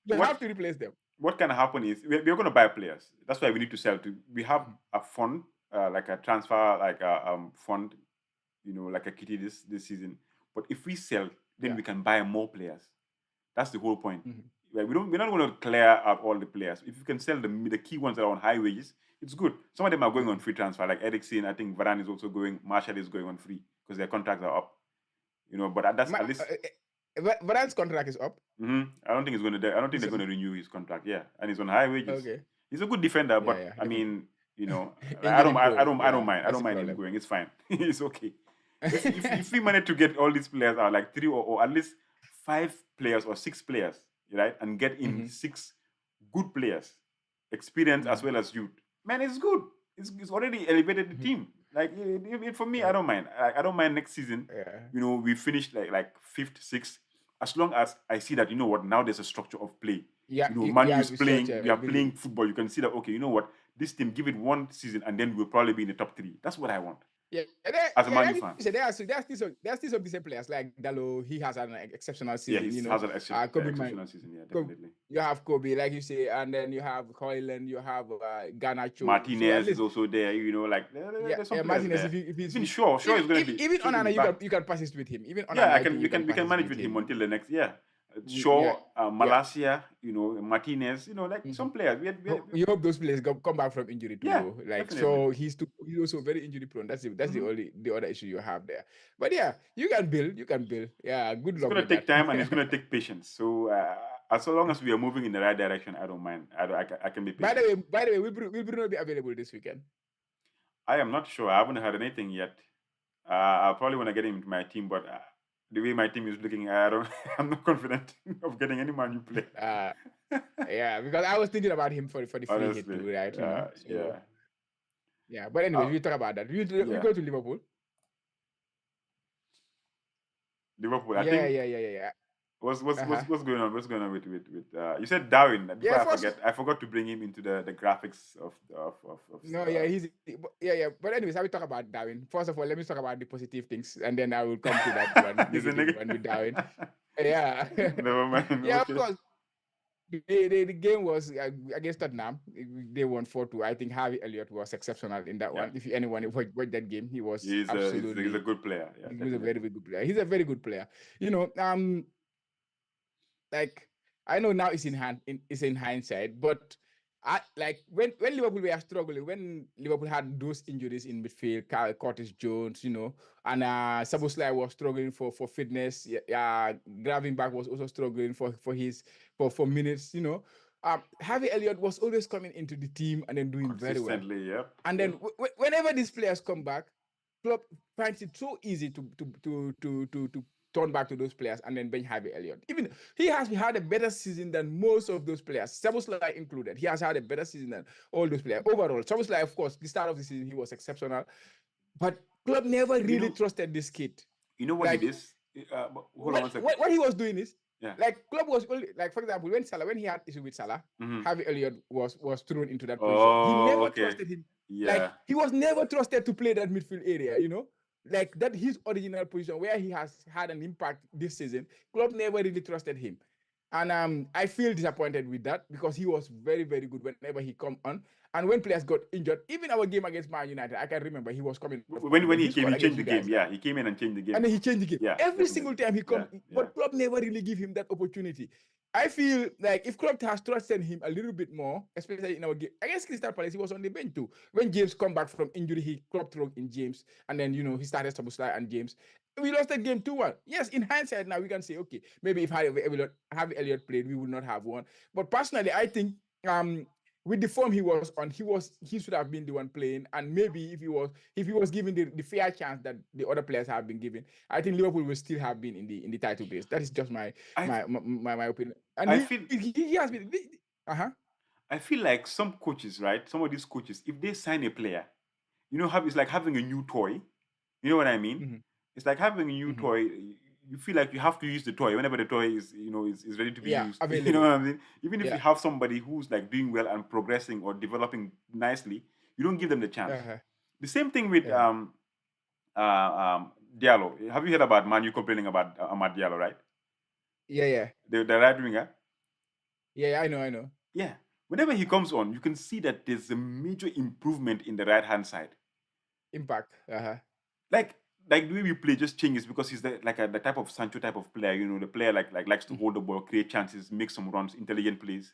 you have to replace them. What can happen is we're going to buy players. That's why we need to sell. We have a fund, like a transfer, like a fund, like a kitty this season. But if we sell, then we can buy more players. That's the whole point. Like, we're not going to clear out all the players. If you can sell the key ones that are on high wages, it's good. Some of them are going on free transfer, like Eriksen. I think Varane is also going. Marshall is going on free because their contracts are up. But that's at least. Varane's contract is up. I don't think they're going to renew his contract. Yeah, and he's on high wages. Okay. He's a good defender, but I mean, I don't mind. I don't mind him going. It's fine. It's okay. If we manage to get all these players out, like 3 or at least 5 players or 6 players, right, and get in 6 good players, experience as well as youth, man, it's good. It's already elevated the team. Like, for me, I don't mind. I don't mind next season. We finish like 5th, 6th, as long as I see that now there's a structure of play. ManU is playing. We are playing football. You can see that. Okay, you know what? This team, give it one season, and then we'll probably be in the top 3. That's what I want. as a Man U fan. There are still some decent players like Dalo. He has an exceptional Yeah, season. he You know, has an exceptional season. Yeah, definitely. You have Kobe, like you say, and then you have Hoyland, you have Garnacho. So at Martinez is least, also there. You know, like there's some players Martinez. there. If he's Even fit, Shaw is going to be even sure to be Onana, back. you can persist with him. Even Yeah, Onana, I think we can manage with with him him. until the next year. Yeah, Shaw, Malasia, you know, Martinez, you know, like some players. You hope those players come back from injury too, Yeah, though. Like definitely. so, he's also very injury prone. That's the other issue you have there. But yeah, you can build. Yeah, good It's luck gonna with take that. time and it's gonna take patience. So as long as we are moving in the right direction, I don't mind. I can be patient. By the way, will Bruno be available this weekend? I am not sure. I haven't heard anything yet. I probably want to get him into my team, but the way my team is looking, I don't. I'm not confident of getting any Man U play. Yeah, because I was thinking about him for the free hit Honestly, too, right? You know, so yeah. yeah. But anyways, we talk about that. We Yeah. go to Liverpool. Liverpool. I Yeah, think yeah. what's going on? What's going on with you said Darwin. Before Yeah, I first. forget, I forgot to bring him into the graphics of No, yeah, yeah. But anyways, I will talk about Darwin. First of all, let me talk about the positive things, and then I will come to that one He's a negative one with Darwin. Yeah, Never mind. yeah, of Okay. course. The game was against Tottenham. They won 4-2. I think Harvey Elliott was exceptional in that one. If anyone watched that game, he was He's absolutely. a good player. Yeah, he was a definitely. very good player. He's a very good player. You know, like I know now it's in hindsight, but like when Liverpool were struggling, when Liverpool had those injuries in midfield, Curtis Jones, you know, and Szoboszlai was struggling for fitness. Gravenberch was also struggling for minutes, you know. Harvey Elliott was always coming into the team and then doing very well. Consistently, yep. And then whenever these players come back, Klopp finds it so easy to turn back to those players and then bench Harvey Elliott. Even he has had a better season than most of those players, Szoboszlai included. He has had a better season than all those players. Overall, Szoboszlai, of course, the start of the season, he was exceptional. But Klopp never really trusted this kid. You know what he did? Hold on one second. What he was doing is, yeah. Like Klopp was only, like, for example, when he had issue with Salah, Harvey Elliott was thrown into that position. He never trusted him. Yeah. Like he was never trusted to play that midfield area, you know? Like that his original position where he has had an impact this season, Klopp never really trusted him. And I feel disappointed with that because he was very, very good whenever he come on. And when players got injured, even our game against Man United, I can remember he was coming. When he came, he changed the game. Yeah, he came in and changed the game. And then he changed the game. Yeah, every single time he comes, but Klopp never really give him that opportunity. I feel like if Klopp has trusted him a little bit more, especially in our game against Crystal Palace, he was on the bench too. When James come back from injury, Klopp threw in James, and then he started Szoboszlai and James. We lost that game 2-1. Yes, in hindsight now we can say, okay, maybe if Harvey Elliott played, we would not have won. But personally, I think with the form he was on, he should have been the one playing. And maybe if he was given the fair chance that the other players have been given, I think Liverpool will still have been in the title race. That is just my opinion. And he has been. I feel like some coaches, right? Some of these coaches, if they sign a player, it's like having a new toy. You know what I mean? Mm-hmm. It's like having a new toy. You feel like you have to use the toy whenever the toy is ready to be used. Available. You know what I mean? Even if you have somebody who's like doing well and progressing or developing nicely, you don't give them the chance. The same thing with Diallo. Have you heard about ManU complaining about Amad Diallo, right? Yeah. The right winger. Yeah, I know. Yeah. Whenever he comes on, you can see that there's a major improvement in the right hand side. Impact. Like the way we play just changes because he's the type of Sancho type of player. The player like likes to hold the ball, create chances, make some runs, intelligent plays.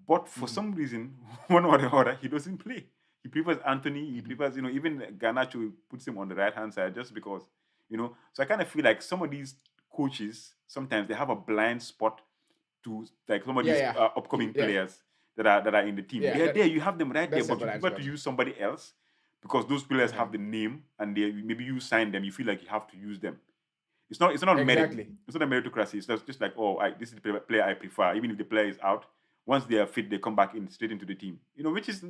But for some reason, one or the other, he doesn't play. He prefers Anthony. He prefers, even Garnacho puts him on the right hand side just because, So I kind of feel like some of these coaches sometimes they have a blind spot to like some of these upcoming players that are in the team. They're there. You have them right there, but you prefer to use somebody else because those players have the name and maybe you sign them. You feel like you have to use them. It's not exactly. merit. It's not a meritocracy. It's just like, this is the player I prefer. Even if the player is out, once they are fit, they come back straight into the team. Which is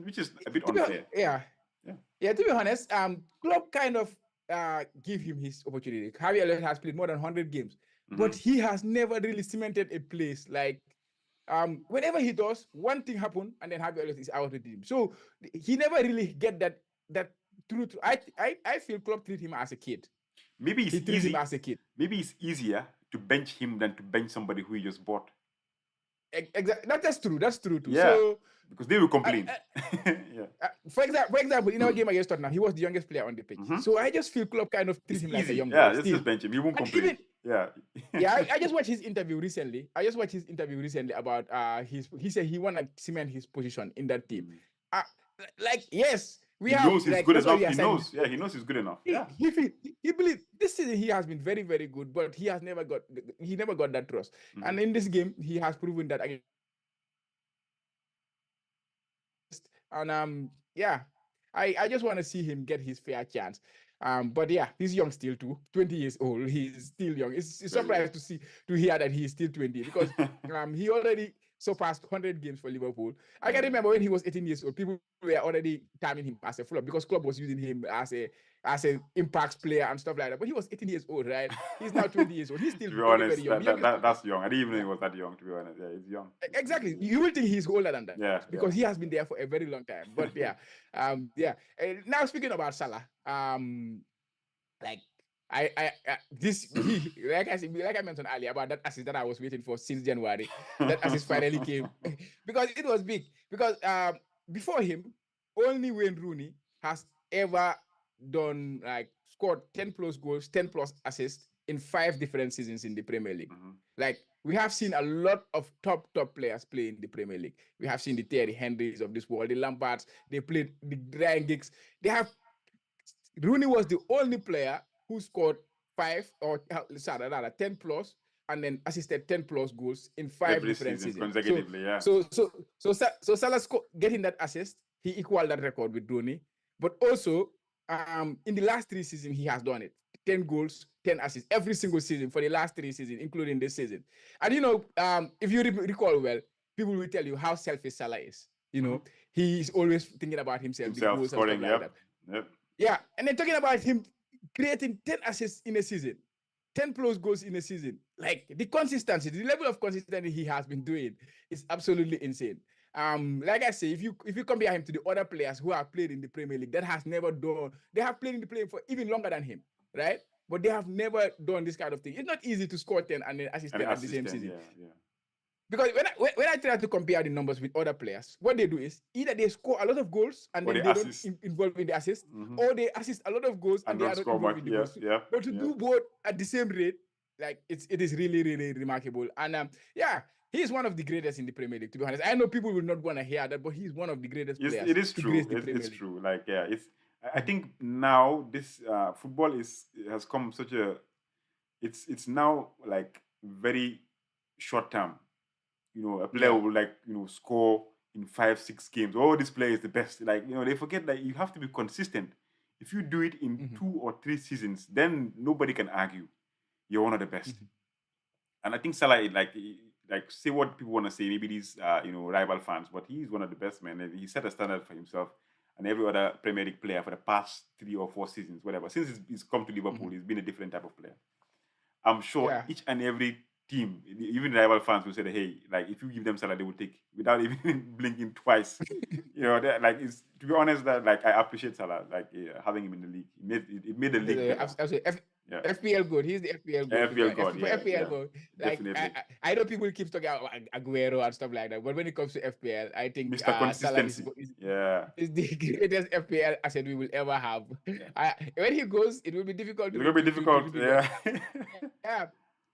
a bit unfair. To be honest, Klopp kind of give him his opportunity. Harvey Elliott has played more than 100 games, but he has never really cemented a place. Like whenever he does, one thing happen and then Harvey Elliott is out of the team. So he never really get that True. I feel Klopp treat him as a kid. Maybe it's He treats him easy. as a kid. Maybe it's easier to bench him than to bench somebody who he just bought. Exactly. That's true. That's true too. Yeah, So because they will complain. Yeah. for example, in our game against Tottenham, he was the youngest player on the pitch. So I just feel Klopp kind of treat It's him like a easy. young Yeah, boy. let's just bench him. He won't And complain. Yeah. I just watched his interview recently. About he said he want to cement his position in that team. Like yes, we he have knows he's like good that's why enough. we He assigned knows. Yeah, he knows he's good enough. Yeah. he believes this season he has been very, very good, but he never got that trust. And in this game, he has proven that again. And I just want to see him get his fair chance. But yeah, he's young still too. 20 years old. He's still young. It's surprising to hear that he's still 20 because he already surpassed 100 games for Liverpool. I can remember when he was 18 years old, people were already timing him as a flop because club was using him as a impact player and stuff like that. But he was 18 years old, right? He's now 20 years old. He's still to be very, honest, very young. that's young. I didn't even know he was that young. To be honest, yeah, he's young. Exactly. You will think he's older than that. Yeah, because he has been there for a very long time. But yeah, now speaking about Salah, like like I mentioned earlier about that assist that I was waiting for since January. That assist finally came because it was big. Because before him, only Wayne Rooney has ever done scored 10 plus goals, 10 plus assists in 5 different seasons in the Premier League. Like we have seen a lot of top players play in the Premier League. We have seen the Thierry Henrys of this world, the Lampards. They played the Ryan Giggs. Rooney was the only player who scored 10 plus and then assisted 10 plus goals in 5 different seasons consecutively. So Salah getting that assist, he equaled that record with Rooney. But also, in the last 3 seasons, he has done it. 10 goals, 10 assists every single season for the last 3 seasons, including this season. And if you recall well, people will tell you how selfish Salah is. He's always thinking about himself the goals scoring, and stuff like that. Yeah, and then talking about him creating 10 assists in a season, 10 plus goals in a season, like the consistency, the level of consistency he has been doing is absolutely insane. Like I say, if you compare him to the other players who have played in the Premier League that has never done, they have played in the Premier League for even longer than him, right? But they have never done this kind of thing. It's not easy to score 10 and then assist 10 at the same season. Yeah. Because when I try to compare the numbers with other players, what they do is either they score a lot of goals and then they don't involve in the assist, or they assist a lot of goals and they are not involved in the goals. But to do both at the same rate, like it is really, really remarkable. And he is one of the greatest in the Premier League, to be honest. I know people will not want to hear that, but he's one of the greatest players. It is true. It's true. Like I think now this football has come such a it's now like very short term. A player will score in 5-6 games. Oh, this player is the best. They forget that you have to be consistent. If you do it in 2 or 3 seasons, then nobody can argue you're one of the best. And I think Salah, say what people want to say, maybe these rival fans, but he's one of the best, man. He set a standard for himself and every other Premier League player for the past 3 or 4 seasons, whatever. Since he's come to Liverpool, he's been a different type of player. I'm sure each and every team, even rival fans will say, hey, if you give them Salah, they will take without even blinking twice. It's, to be honest, that I appreciate Salah, having him in the league. It made the league better. FPL good. He's the FPL good. FPL good. I know people keep talking about Aguero and stuff like that, but when it comes to FPL, I think Mr. Consistency is the greatest FPL asset we will ever have. When he goes, it will be difficult. It will be difficult. Yeah.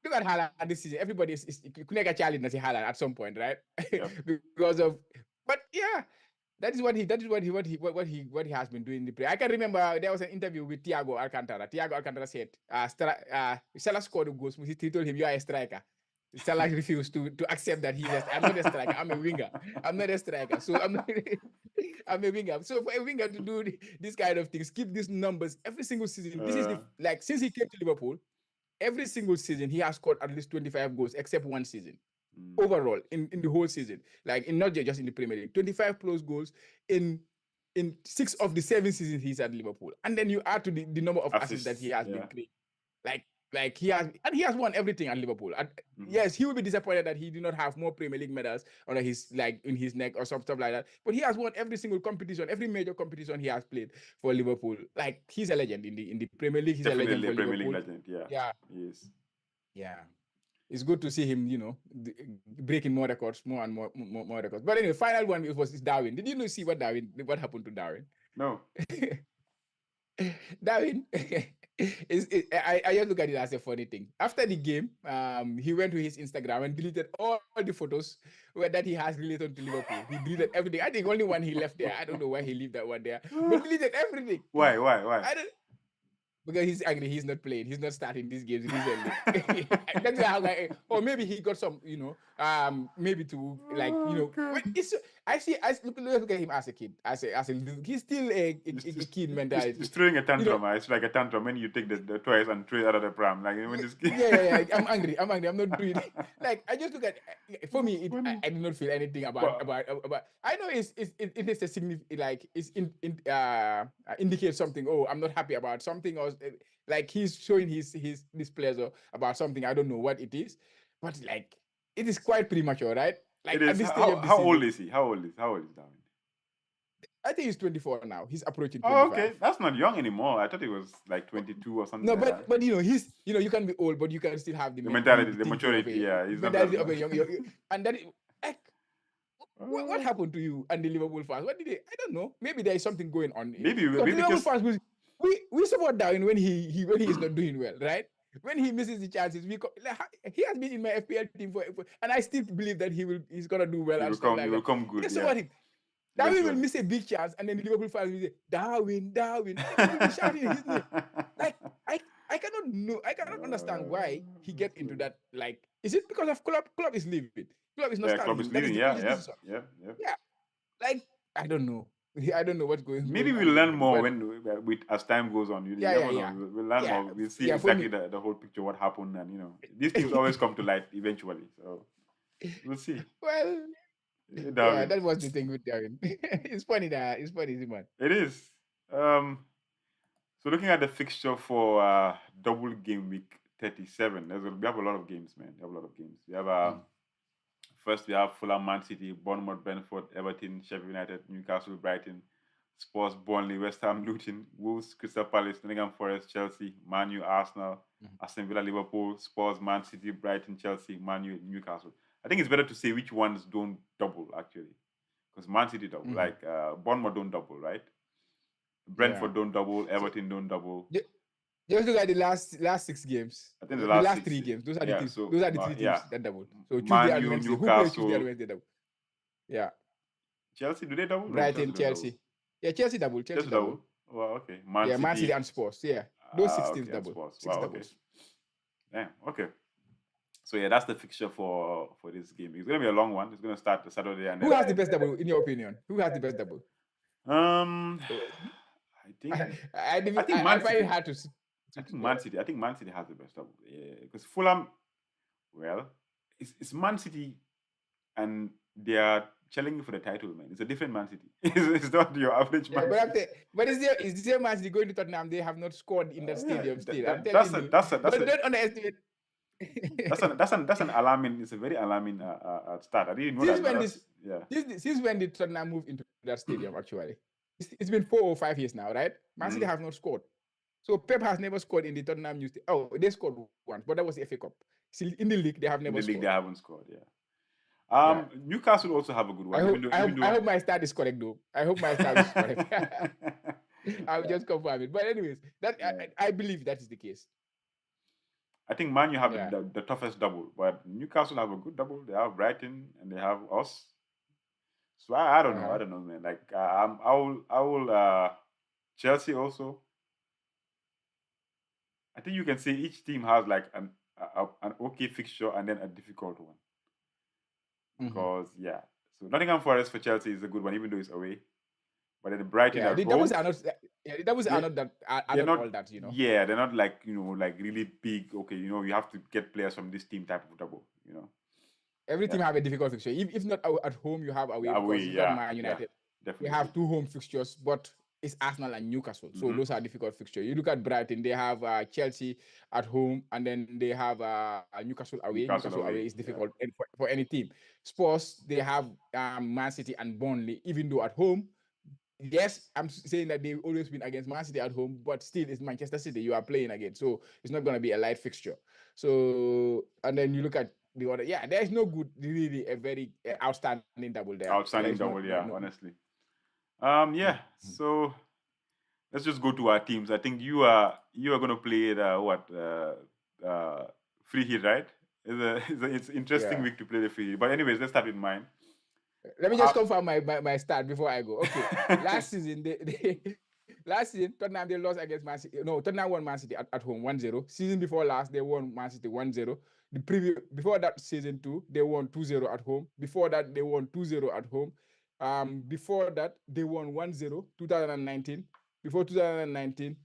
Look at Haaland this season. Everybody is a challenge as Haaland at some point, right? Because of, but yeah, that is what he has been doing in the play. I can remember there was an interview with Thiago Alcantara. Thiago Alcantara said, Salah scored the goals. He told him, you are a striker. Salah refused to accept that I'm not a striker. I'm a winger. I'm not a striker. So I'm a winger. So for a winger to do this kind of things, keep these numbers every single season. This is since he came to Liverpool, every single season he has scored at least 25 goals, except one season. Overall, in the whole season, in not just in the Premier League, 25 plus goals in 6 of the 7 seasons he's at Liverpool, and then you add to the number of assists that he has been creating. Like he has won everything at Liverpool. And yes, he will be disappointed that he did not have more Premier League medals on his like in his neck or some stuff like that. But he has won every single competition, every major competition he has played for Liverpool. Like he's a legend in the Premier League. He's a legend Definitely a for Premier League Liverpool. legend. Yeah. Yeah, Yes. yeah. It's good to see him, breaking more records, more and more records. But anyway, final one was Darwin. Did you see what happened to Darwin? No. Darwin, I just look at it as a funny thing. After the game, he went to his Instagram and deleted all the photos that he has related to Liverpool. He deleted everything. I think only one he left there. I don't know why he left that one there, but deleted everything. Why? I don't. Because he's angry, he's not playing, he's not starting these games recently. That's how, like, or maybe he got some, maybe to like, it's. I look at him as a kid, he's still a kid mentality. It's throwing a tantrum. It's like a tantrum when you take the toys and throw it out of the pram. Like when this kid. Yeah. I'm angry. I'm not doing it. Like I just look at. For me, I do not feel anything about. I know it is a significant, like indicates something. Oh, I'm not happy about something, or like he's showing his displeasure about something. I don't know what it is, but like it is quite premature, right? Like It is. at this stage of the how season, old is he? How old is Darwin? I think he's 24 now. He's approaching 25. Oh, okay. That's not young anymore. I thought he was like 22 or something. No, like but he's you can be old, but you can still have the mentality, the maturity. Yeah, he's mentality of a young, and that like, what happened to you and the Liverpool fans? What did they? I don't know. Maybe there is something going on. Maybe Liverpool fans, we support Darwin when he is not doing well, right? When he misses the chances, he has been in my FPL team for and I still believe that he's gonna do well. He will come good. Yeah. Darwin will miss a big chance, and then the Liverpool fans will say, Darwin. People will shouting his name. Like, I cannot understand why he get into that. Like, is it because of Club is leaving? Club is not starting. Club is leaving, yeah. Like, I don't know. I don't know what's going on. Maybe we'll learn more as time goes on. We'll learn more. We'll see exactly the whole picture, what happened, and these things always come to light eventually. So we'll see. Well, yeah, that was the thing with Darwin. It's funny, man. It is. So looking at the fixture for double game week 37, we have a lot of games, man. We have first we have Fulham, Man City, Bournemouth, Brentford, Everton, Sheffield United, Newcastle, Brighton, Spurs, Burnley, West Ham, Luton, Wolves, Crystal Palace, Nottingham Forest, Chelsea, ManU, Arsenal, Aston Villa, Liverpool, Spurs, Man City, Brighton, Chelsea, ManU, Newcastle. I think it's better to say which ones don't double, actually. Because Man City double. Like, Bournemouth don't double, right? Brentford don't double. Everton don't double. Just look at the last 6 games. I think the last 3 games. Those are the teams. Those are the 3 teams that doubled. So Tuesday and Wednesday. Who plays Tuesday and Wednesday double? Yeah. Chelsea, do they double? Brighton, Chelsea. Double. Yeah, Chelsea double. Chelsea double. Well, okay. Man City and Spurs. Yeah. Those 6 teams double. 6 doubles. Okay. Damn, okay. So yeah, that's the fixture for this game. It's gonna be a long one. It's gonna start Saturday. And who has the best double in your opinion? Who has the best double? I think I find it hard to. I think Man City. I think Man City has the best double. Yeah, because Fulham, well, it's Man City, and they are challenging for the title, man. It's a different Man City. It's not your average Man City. But is there Man City going to Tottenham? They have not scored in that stadium still. That's don't underestimate. that's an alarming. It's a very alarming start. I didn't know Since when did Tottenham move into that stadium? Actually, it's been 4 or 5 years now, right? Man City have not scored. So Pep has never scored in the Tottenham News. Oh, they scored once, but that was the FA Cup. Still in the league, they have never scored. In the league, they haven't scored. Yeah. Newcastle also have a good one. I hope my start is correct, though. I hope my start is correct. I'll just confirm it. But anyways, I believe that is the case. I think Man U have the toughest double, but Newcastle have a good double. They have Brighton and they have us. So I don't know. I don't know, man. Like I will Chelsea also. I think you can say each team has like an okay fixture and then a difficult one. Because so Nottingham Forest for Chelsea is a good one, even though it's away. But then the Brighton at home, that was not all that, Yeah, they're not like like really big. Okay, you have to get players from this team type of double. Every team have a difficult fixture. If not at home, you have away. Because Man United. Definitely. You have 2 home fixtures, but is Arsenal and Newcastle. So Mhm. those are difficult fixtures. You look at Brighton, they have Chelsea at home, and then they have Newcastle away. Newcastle Newcastle away away. is Yeah. difficult for any team. Spurs, they have Man City and Burnley, even though at home. Yes, I'm saying that they always win against Man City at home, but still it's Manchester City you are playing against. So it's not going to be a light fixture. So, and then you look at the other, yeah, there's no good, really a very outstanding double there. There Outstanding is not, double. no, Yeah. no. Honestly. Mhm. Yeah. So let's just go to our teams. I think you are going to play the what free hit, right? It's interesting Yeah. week to play the free hit. But anyways, let's start with mine. Let me Uh, just confirm my start before I go. Okay. Last season, last season, Tottenham they lost against Man City. No, Tottenham won Man City at home 1-0. Season before last, they won Man City 1-0. Before that season two, they won 2-0 at home. Before that, they won 2-0 at home. Before that, they won 1-0, 2019. Before 2019,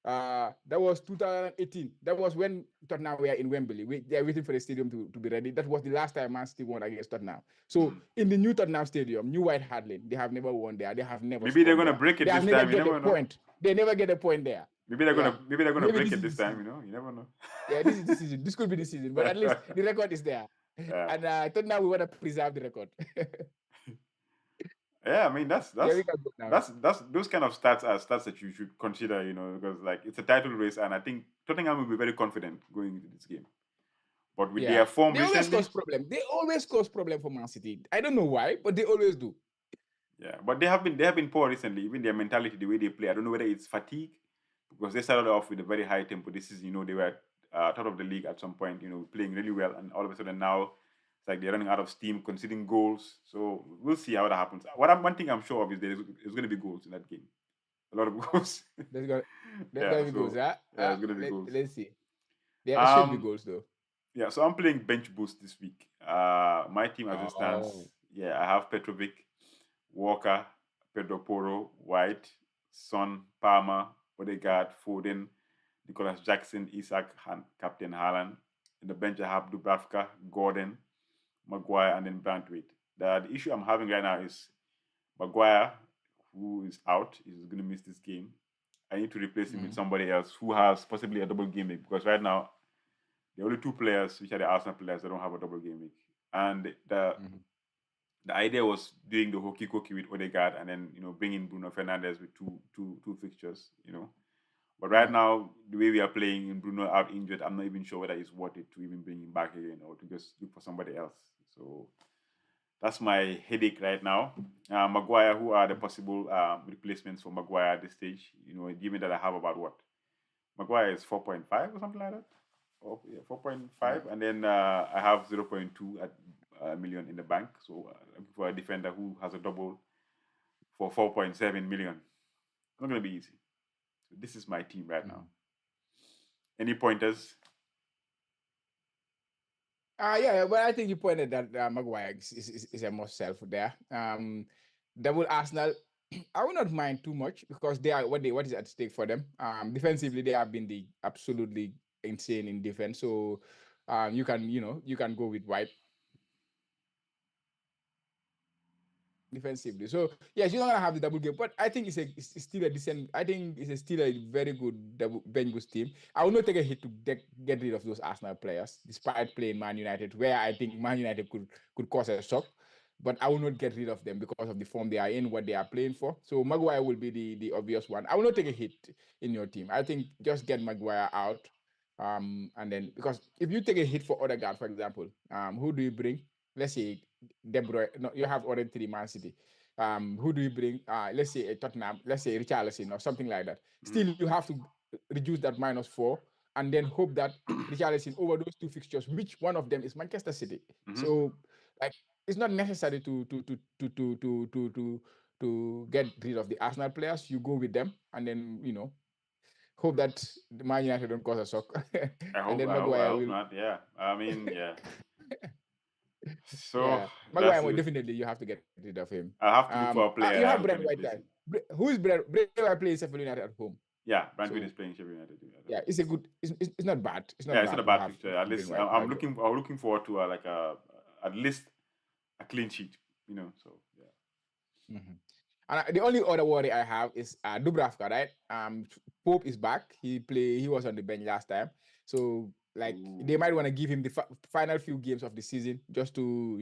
that was 2018. That was when Tottenham were in Wembley. They're waiting for the stadium to be ready. That was the last time Man City won against Tottenham. So in the new Tottenham Stadium, new White Hart Lane, they have never won there. They have never Maybe they're scored gonna there. break it They have this never time. You get a never know. point. They never get a point there. Maybe they're Yeah. gonna Maybe break this it is this the time. season. You never know. Yeah, this is the season. This could be the season, but at least the record is there. Yeah. And Tottenham, we want to preserve the record. Yeah, I mean Yeah, we can go now. that's those kind of stats are stats that you should consider, because like it's a title race, and I think Tottenham will be very confident going into this game. But with their Yeah, form they always recently, cause problem. They always cause problem for Man City. I don't know why, but they always do. yeah, but they have been poor recently. Even their mentality, the way they play, I don't know whether it's fatigue because they started off with a very high tempo. This is, they were top of the league at some point, playing really well, and all of a sudden now it's like they're running out of steam, conceding goals. So we'll see how that happens. One thing I'm sure of is there's going to be goals in that game. A lot of goals. There's gonna, there's Yeah, gonna be goals. so yeah, there's going to be goals. Let's see. There should be Um, goals though. yeah, so I'm playing bench boost this week. My team as it stands, Oh. yeah, I have Petrovic, Walker, Pedro Porro, White, Son, Palmer, Odegaard, Foden, Nicholas Jackson, Isaac, Captain Haaland. In the bench, I have Dubravka, Gordon, Maguire, and then Brantwaite. The issue I'm having right now is Maguire, who is out, is going to miss this game. I need to replace him with somebody else who has possibly a double game week, because right now the only two players, which are the Arsenal players, that don't have a double game week. And the idea was doing the hokey cokey with Odegaard and then bringing Bruno Fernandes with two fixtures. But right now, the way we are playing, in Bruno out injured, I'm not even sure whether it's worth it to even bring him back again or to just look for somebody else. So that's my headache right now. Maguire, who are the possible replacements for Maguire at this stage? Given that I have about what? Maguire is 4.5 or something like that. Oh, yeah, 4.5, and then I have 0.2 at million in the bank. So looking for a defender who has a double for 4.7 million. Not gonna be easy. So this is my team right now. Any pointers? Yeah, but I think you pointed that Maguire is a must sell for there. Double Arsenal, I will not mind too much because they are what is at stake for them. Defensively, they have been the absolutely insane in defense. So you can go with White defensively. So yes, you're not gonna have the double game, but I think it's still a decent. I think still a very good bench boost team. I will not take a hit to get rid of those Arsenal players, despite playing Man United, where I think Man United could cause a shock. But I will not get rid of them because of the form they are in, what they are playing for. So Maguire will be the obvious one. I will not take a hit in your team. I think just get Maguire out. And then because if you take a hit for Odegaard, for example, who do you bring? Let's say De Bruyne. No, you have already three Man City. Who do you bring? Let's say a Tottenham. Let's say Richarlison or something like that. Still, you have to reduce that -4 and then hope that Richarlison over those two fixtures, which one of them is Manchester City. So, like, it's not necessary to get rid of the Arsenal players. You go with them, and then hope that the Man United don't cause a shock, I and hope then I hope I Maguire hope will. not. Yeah. I mean, yeah. So Yeah, that's Maguire will it. definitely you have to get rid of him. I have to look for a player You that have who can Brent White replace there. him. Who is Brent White playing Sheffield United at home? Yeah, Brentford is So playing Sheffield United at yeah, home. it's a good. It's not bad. It's Yeah, not it's not bad a to bad have picture. At Brent least White. I'm looking forward to like at least a clean sheet. So yeah. Mhm. And the only other worry I have is Dubravka, right? Pope is back. He was on the bench last time, so like they might want to give him the final few games of the season just to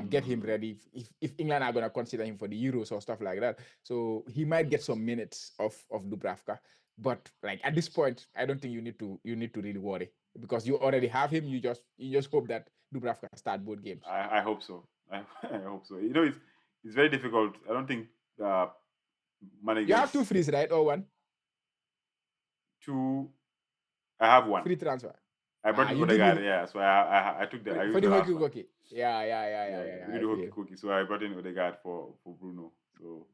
get him ready if England are gonna consider him for the Euros or stuff like that. So he might get some minutes of Dubravka, but like at this point, I don't think you need to really worry because you already have him. You just hope that Dubravka start both games. I hope so. I hope so. You know, it's very difficult. I don't think You have two managers frees, right, or one two. I have one. free transfer? I brought in You did Odegaard, with yeah. So I took I for used the the last hokey one. cookie. Yeah. We I do hokey feel. cookie. So I brought in Odegaard for Bruno. So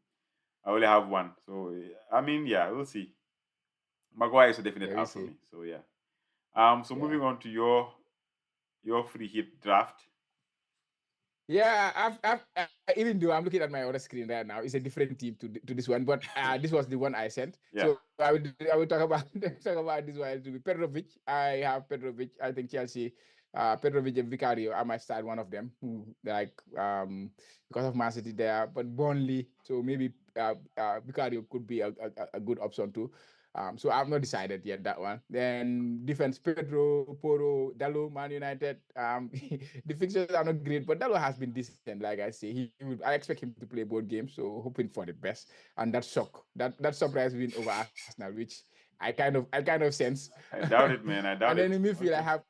I only have one. So I mean, yeah, we'll see. Maguire is a definite Yeah, we out for see. me. So yeah. So Yeah. moving on to your free hit draft. Yeah, even though I'm looking at my other screen right now, it's a different team to this one, but this was the one I sent. Yeah. So I would talk about talk about this one. To be Petrovic. I have Petrovic. I think Chelsea, Petrovic and Vicario. I might start one of them who like because of Man City there, but Burnley. So maybe Vicario could be a good option too. So I've not decided yet that one. Then defense Pedro, Poro, Dalo, Man United. The fixtures are not great, but Dalo has been decent. Like I say, I expect him to play both games, so hoping for the best. And that surprise win over Arsenal, which I kind of sense. I doubt it, man. I doubt And then it. in midfield, I Okay. have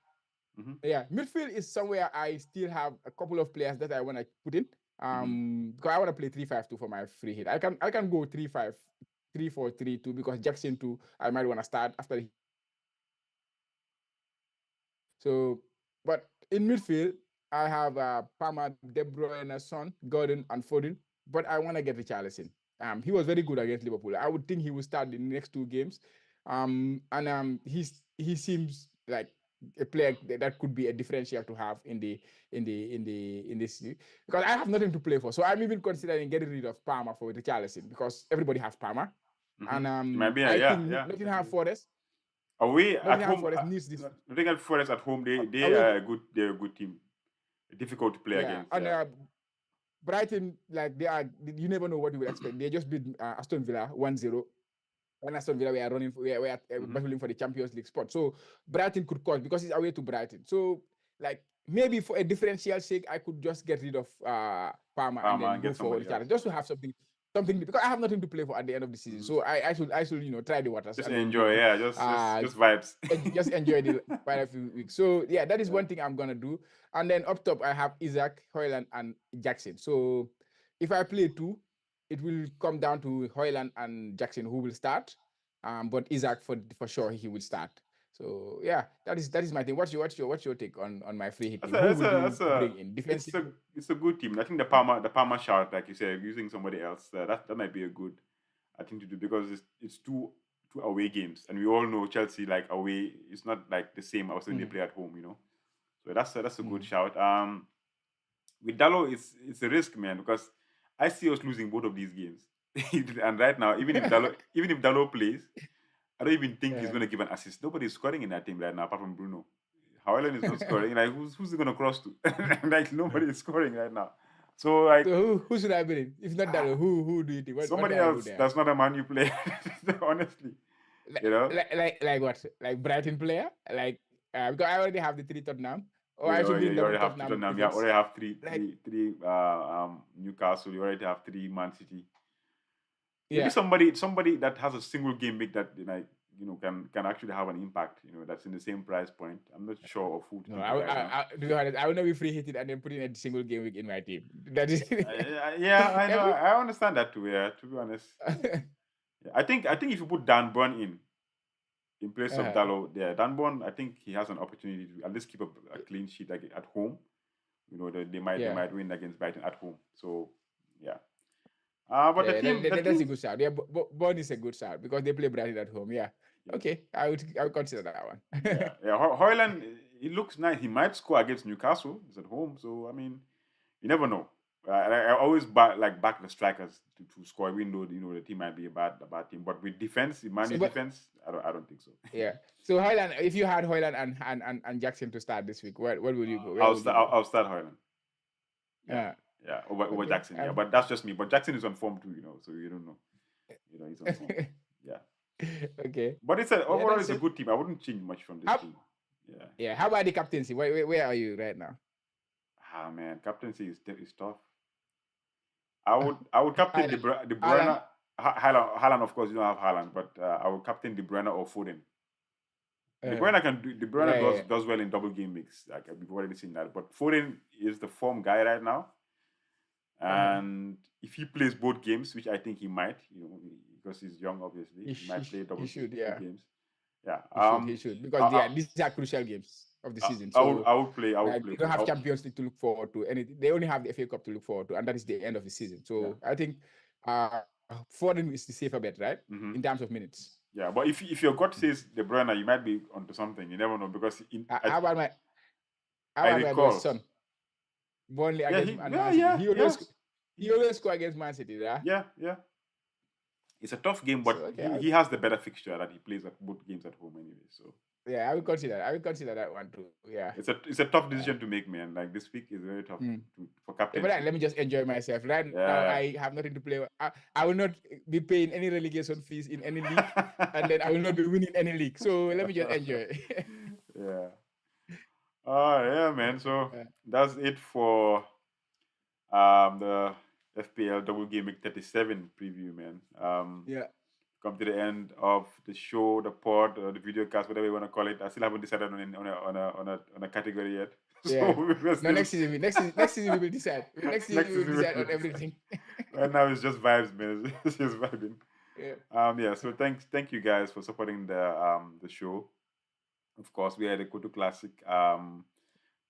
Mm-hmm. midfield is somewhere I still have a couple of players that I want to put in. Mm-hmm. Because I want to play 3-5-2 for my free hit. I can go 3-5, 3-4-3-2 because Jackson 2 I might want to start after he. So, but in midfield, I have Palmer, De Bruyne, Son, Gordon, and Foden. But I want to get Richarlison. He was very good against Liverpool. I would think he will start the next two games. And he seems like a player that could be a differential to have in this because I have nothing to play for. So I'm even considering getting rid of Palmer for Richarlison because everybody has Palmer. Mm-hmm. And It might be I think yeah, Nottingham definitely. Forest, Away at Nottingham home, Forest needs this. Nottingham Forest at home, they Away, are a good team. Difficult to play yeah, against. and Yeah. Brighton, like they are, you never know what you will expect. They just beat Aston Villa 1-0. And Aston Villa we are running, we are battling for the Champions League spot. So Brighton could cause because it's away to Brighton. So like maybe for a differential sake, I could just get rid of Palmer and then And go get for somebody else. Richard just to have something because I have nothing to play for at the end of the season. So I should try the waters Just and then enjoy, yeah. Just vibes. just enjoy the final few weeks. So yeah, that is one thing I'm gonna do. And then up top, I have Isaac, Hoyland, and Jackson. So if I play two, it will come down to Hoyland and Jackson who will start. But Isaac for sure he will start. So yeah, that is my thing. What's your take on my free hit That's team? a, Who that's will a, you that's a, bring in defensively? it's a good team. I think the Palmer shot, like you said, using somebody else, that might be a good thing to do because it's two away games, and we all know Chelsea like away. It's not like the same as when they play at home, you know. So that's a good Mm. shout. With Dallo, it's a risk, man, because I see us losing both of these games. And right now, even if Dallo plays, I don't even think he's Yeah. going to give an assist. Nobody's scoring in that team right now apart from Bruno. Haaland is not scoring. Like who's he going to cross to? Like nobody is scoring right now. So like So who should I bring? If not Dalo, who do you think? What somebody can I do else there? that's not a Man U player. Honestly, Like, you know. like what? Like Brighton player? Like because I already have the three Tottenham. Or I should bring You double already have two Tottenham Tottenham. You defense. already have three, Like three, three. Newcastle. You already have three. Man City. Maybe yeah. somebody that has a single game week that can actually have an impact. You know, that's in the same price point. I'm not sure of who to No, think of right now. to be honest, I will not be free hitting and then putting a single game week in my team. That is Yeah, I know. every I understand that too. Yeah, to be honest, yeah, I think if you put Dan Burn in place of uh, Dallo, there, Dan Burn, I think he has an opportunity to at least keep a clean sheet like at home. You know, they yeah. might win against Brighton at home. So yeah. But the Yeah, team the that's a team good shout. Yeah, Bond is a good shout because they play Brighton at home. Yeah. yeah Okay. I would consider that one. yeah. Hoyland, he looks nice. He might score against Newcastle. He's at home, so I mean, you never know. I always back the strikers to score, even though the team might be a bad team. But with defense, So, Manu's but defense, I don't think so. yeah. So Hoyland, if you had Hoyland and Jackson to start this week, where would you go? Where I'll would you start. go? I'll start Hoyland. Yeah, Yeah, over Okay. Jackson. Yeah, but that's just me. But Jackson is on form too, so you don't know. He's on form. Yeah. Okay. But Yeah, overall that's it's a it. good team. I wouldn't change much from this How, team. Yeah. yeah. How about the captaincy? Where are you right now? Ah man, captaincy is tough. I would captain Haaland. De Haaland. Bruyne. Haaland, of course, you don't have Haaland, but I would captain De Bruyne or Foden. De Bruyne Yeah, yeah, does well in double game mix. Like we've already seen that. But Foden is the form guy right now. yeah. And if he plays both games, which I think he might, because he's young, obviously, He, he might play he should. two Yeah, games. Yeah. he should because I, these are crucial games of the season. I So would play. I would like play they don't for. have Champions League to look forward to. Anything. They only have the FA Cup to look forward to, and that is the end of the season. Yeah. So I think Foden is the safer bet, right? Mm-hmm. In terms of minutes. Yeah, but if your gut says De Bruyne, you might be onto something. You never know because How about I my boy recall. Son? Burnley Yeah, against Man City. He always score against Man City, right? Yeah. It's a tough game, So but okay, he has the better fixture that he plays at both games at home anyway. So yeah, I will consider. I will consider that one too. Yeah. it's a tough decision to make, man. Like this week is very tough for Yeah, but captaincy. let me just enjoy myself. Right now, Yeah. I have nothing to play. I will not be paying any relegation fees in any league, and then I will not be winning any league. So let me just enjoy. Yeah. Yeah, man. So that's it for the FPL Double Game Week 37 preview, man. Yeah. Come to the end of the show, the pod, or the video cast, whatever you want to call it. I still haven't decided on a category yet. Yeah. So we're still... Next season we will decide. Next season we will decide on everything. Right now it's just vibes, man. It's just vibing. Yeah. So thank you guys for supporting the show. Of course, we are the Koto Classic.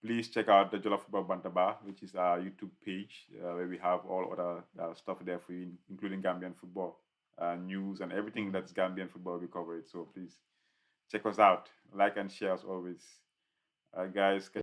Please check out the Jollof Football Bantaba, which is our YouTube page, where we have all other stuff there for you, including Gambian football news and everything that's Gambian football we cover it. So please check us out, like and share as always, guys.